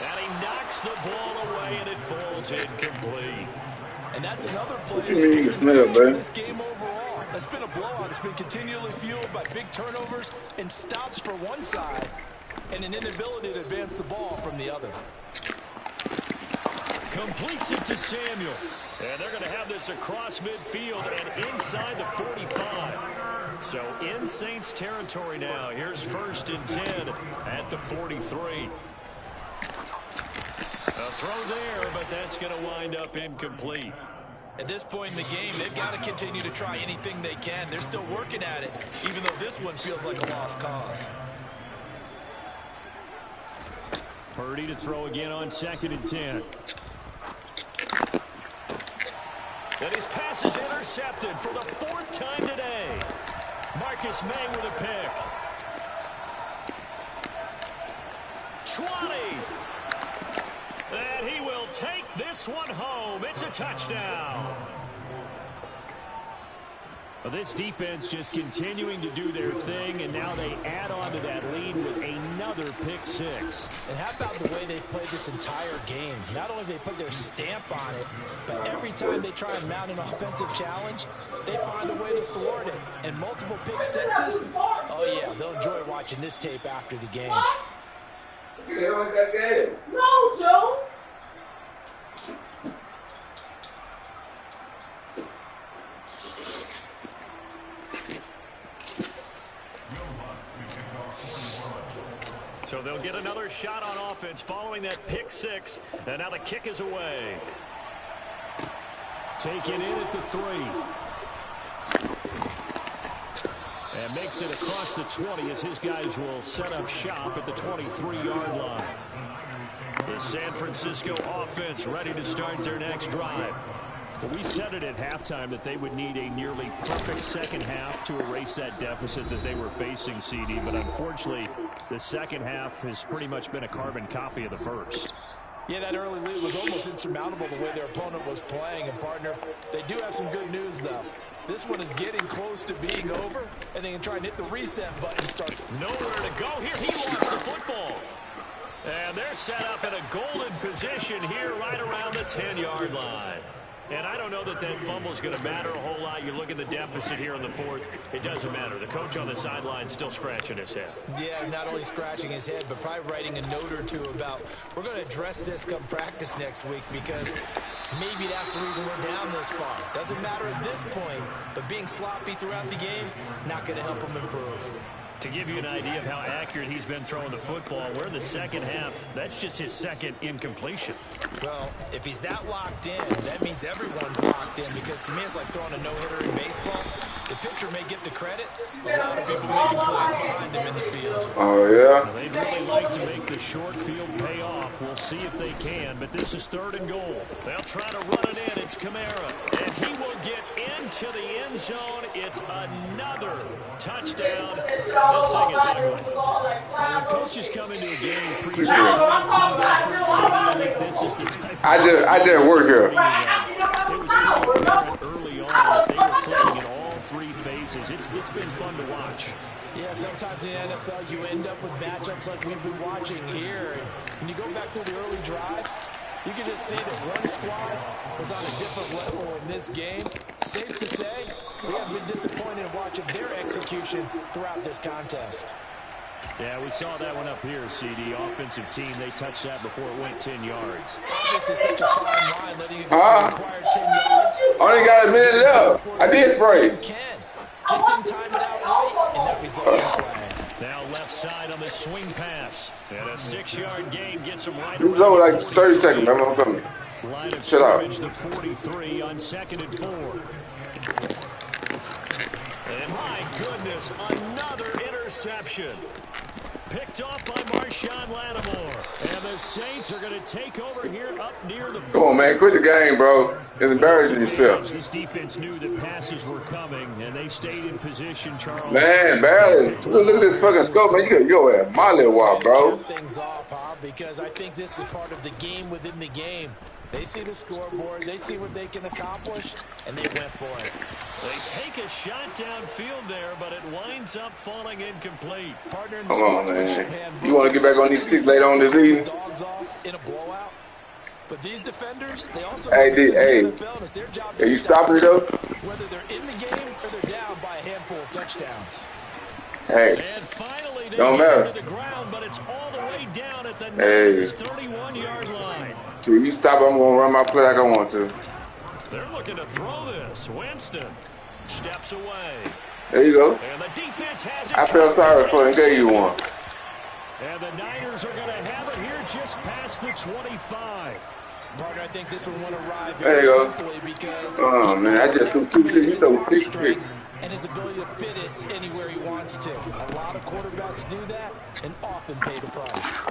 And he knocks the ball away, and it falls incomplete. And that's another play. What you mean you can smell, baby? This game overall, it's been a blowout. It's been continually fueled by big turnovers and stops for one side and an inability to advance the ball from the other. Completes it to Samuel. And they're going to have this across midfield and inside the 45. So in Saints territory now. Here's 1st and 10 at the 43. A throw there, but that's going to wind up incomplete. At this point in the game, they've got to continue to try anything they can. They're still working at it, even though this one feels like a lost cause. Purdy to throw again on 2nd and 10. And his pass is intercepted for the 4th time today. Marcus May with a pick. 20. And he will take this one home. It's a touchdown. Well, this defense just continuing to do their thing, and now they add on to that lead with another pick 6. And how about the way they've played this entire game? Not only they put their stamp on it, but every time they try and mount an offensive challenge, they find a way to thwart it. And multiple pick 6s, oh yeah, they'll enjoy watching this tape after the game. No, Joe. So they'll get another shot on offense following that pick 6. And now the kick is away. Taken in at the 3. And makes it across the 20 as his guys will set up shop at the 23-yard line. The San Francisco offense ready to start their next drive. Well, we said it at halftime that they would need a nearly perfect second half to erase that deficit that they were facing, CD. But unfortunately, the second half has pretty much been a carbon copy of the first. Yeah, that early lead was almost insurmountable the way their opponent was playing. And, partner, they do have some good news, though. This one is getting close to being over, and they can try and hit the reset button and start. Nowhere to go here. He lost the football. And they're set up in a golden position here right around the 10-yard line. And I don't know that that fumble is going to matter a whole lot. You look at the deficit here in the fourth, it doesn't matter. The coach on the sideline still scratching his head. Yeah, not only scratching his head, but probably writing a note or two about, we're going to address this come practice next week, because maybe that's the reason we're down this far. Doesn't matter at this point, but being sloppy throughout the game, not going to help him improve. To give you an idea of how accurate he's been throwing the football, we're in the second half. That's just his second incompletion. Well, if he's that locked in, that means everyone's locked in, because to me it's like throwing a no-hitter in baseball. The pitcher may get the credit, a lot of people making plays behind him in the field. Oh, yeah? Well, they'd really like to make the short field pay off. We'll see if they can, but this is 3rd and goal. They'll try to run it in. It's Kamara, and he will get into the end zone. It's another touchdown. This thing is ugly. When coaches come into a game, pre-season this is the type I just work here. it was pretty apparent early on that they were clicking in all 3 phases. It's been fun to watch. Yeah, sometimes in the NFL you end up with matchups like we've been watching here. And when you go back to the early drives, you can just see that one squad was on a different level in this game. Safe to say, we have been disappointed in watching their execution throughout this contest. Yeah, we saw that one up here, CD. Offensive team, they touched that before it went 10 yards. Obviously, such a fine line, letting it require 10 yards. Only got a minute left. I did spray. Just didn't time it out right, and that results in play. Now left side on the swing pass. And a 6-yard gain gets him right. This is over like 30 seconds, man. I'm coming. Line of Shut up. scrimmage, the 43 on 2nd and 4. And my goodness, another interception. Picked off by Marshawn Lattimore. And the Saints are going to take over here up near the... Come on, man. Quit the game, bro. It's embarrassing yourself. This defense knew that passes were coming, and they stayed in position, Charles. Man, barely. Look at this fucking scope, man. You got go at my little while, bro. Things off, huh? Because I think this is part of the game within the game. They see the scoreboard, they see what they can accomplish, and they went for it. They take a shot downfield there, but it winds up falling incomplete. Partner in the Come on, man. You want to get back on these sticks later on this evening? Dogs off in a blowout. But these defenders, they also Hey, their job are you stopping it though? Whether they're in the game or they're down by a handful of touchdowns. Hey, And finally, they don't get matter. to the ground, but it's all the way down at the Hey. 31-yard line. So you stop, I'm gonna run my play like I want to. They're looking to throw this. Winston steps away. There you go. And the defense has it. I feel sorry for him. Gave you one. And the Niners are going to have it here just past the 25. Partner, I think this one won't arrive There very you go. simply because Oh, man, I just threw 2 picks. You threw 6 picks. and his ability to fit it anywhere he wants to. A lot of quarterbacks do that and often pay the price.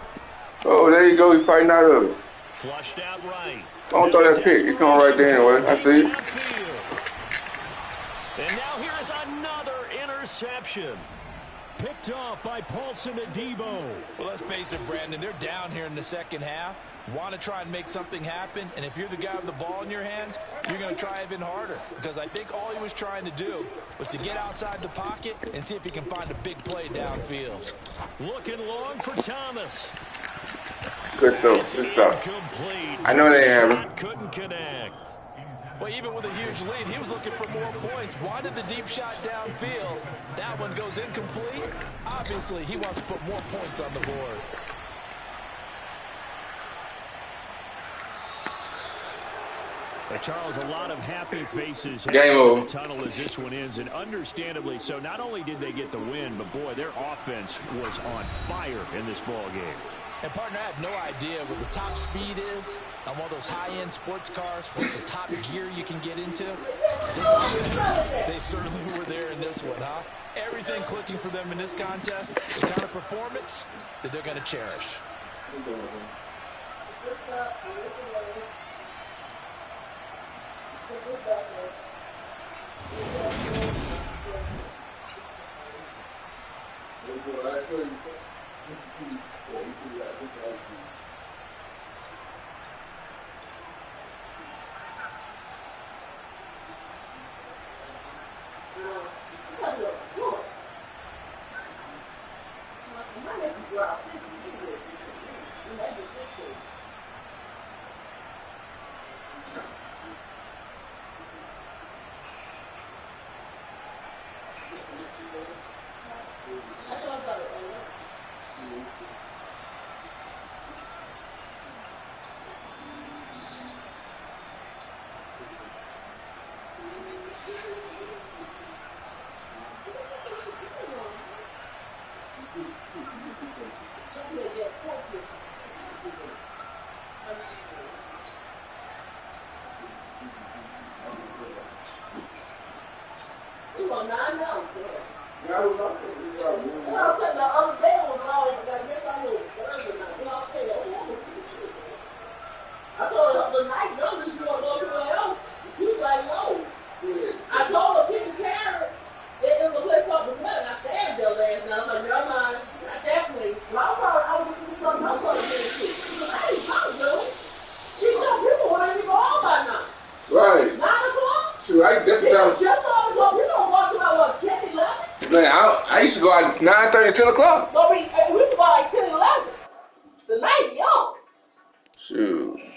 Oh, there you go. He's fighting out of it. Flushed out right. Don't throw that pick. It come right there anyway. I see it. And now here is another interception. Picked off by Paulson Adebo. Well, let's face it, Brandon. They're down here in the second half. Want to try and make something happen. And if you're the guy with the ball in your hands, you're going to try even harder. Because I think all he was trying to do was to get outside the pocket and see if he can find a big play downfield. Looking long for Thomas. Good throw. Good stuff. I know they have him. Couldn't connect. Well, even with a huge lead, he was looking for more points. Wanted the deep shot downfield. That one goes incomplete. Obviously, he wants to put more points on the board. Charles, a lot of happy faces Game over. in the tunnel as this one ends, and understandably so. Not only did they get the win, but boy, their offense was on fire in this ball game. And partner, I have no idea what the top speed is on one of those high-end sports cars. What's the top gear you can get into? This offense, they certainly were there in this one, huh? everything clicking for them in this contest, the kind of performance that they're going to cherish. Man, I used to go out 9:30, 10 o'clock. No, we go out like 10, 11. The night, yo. Shoot.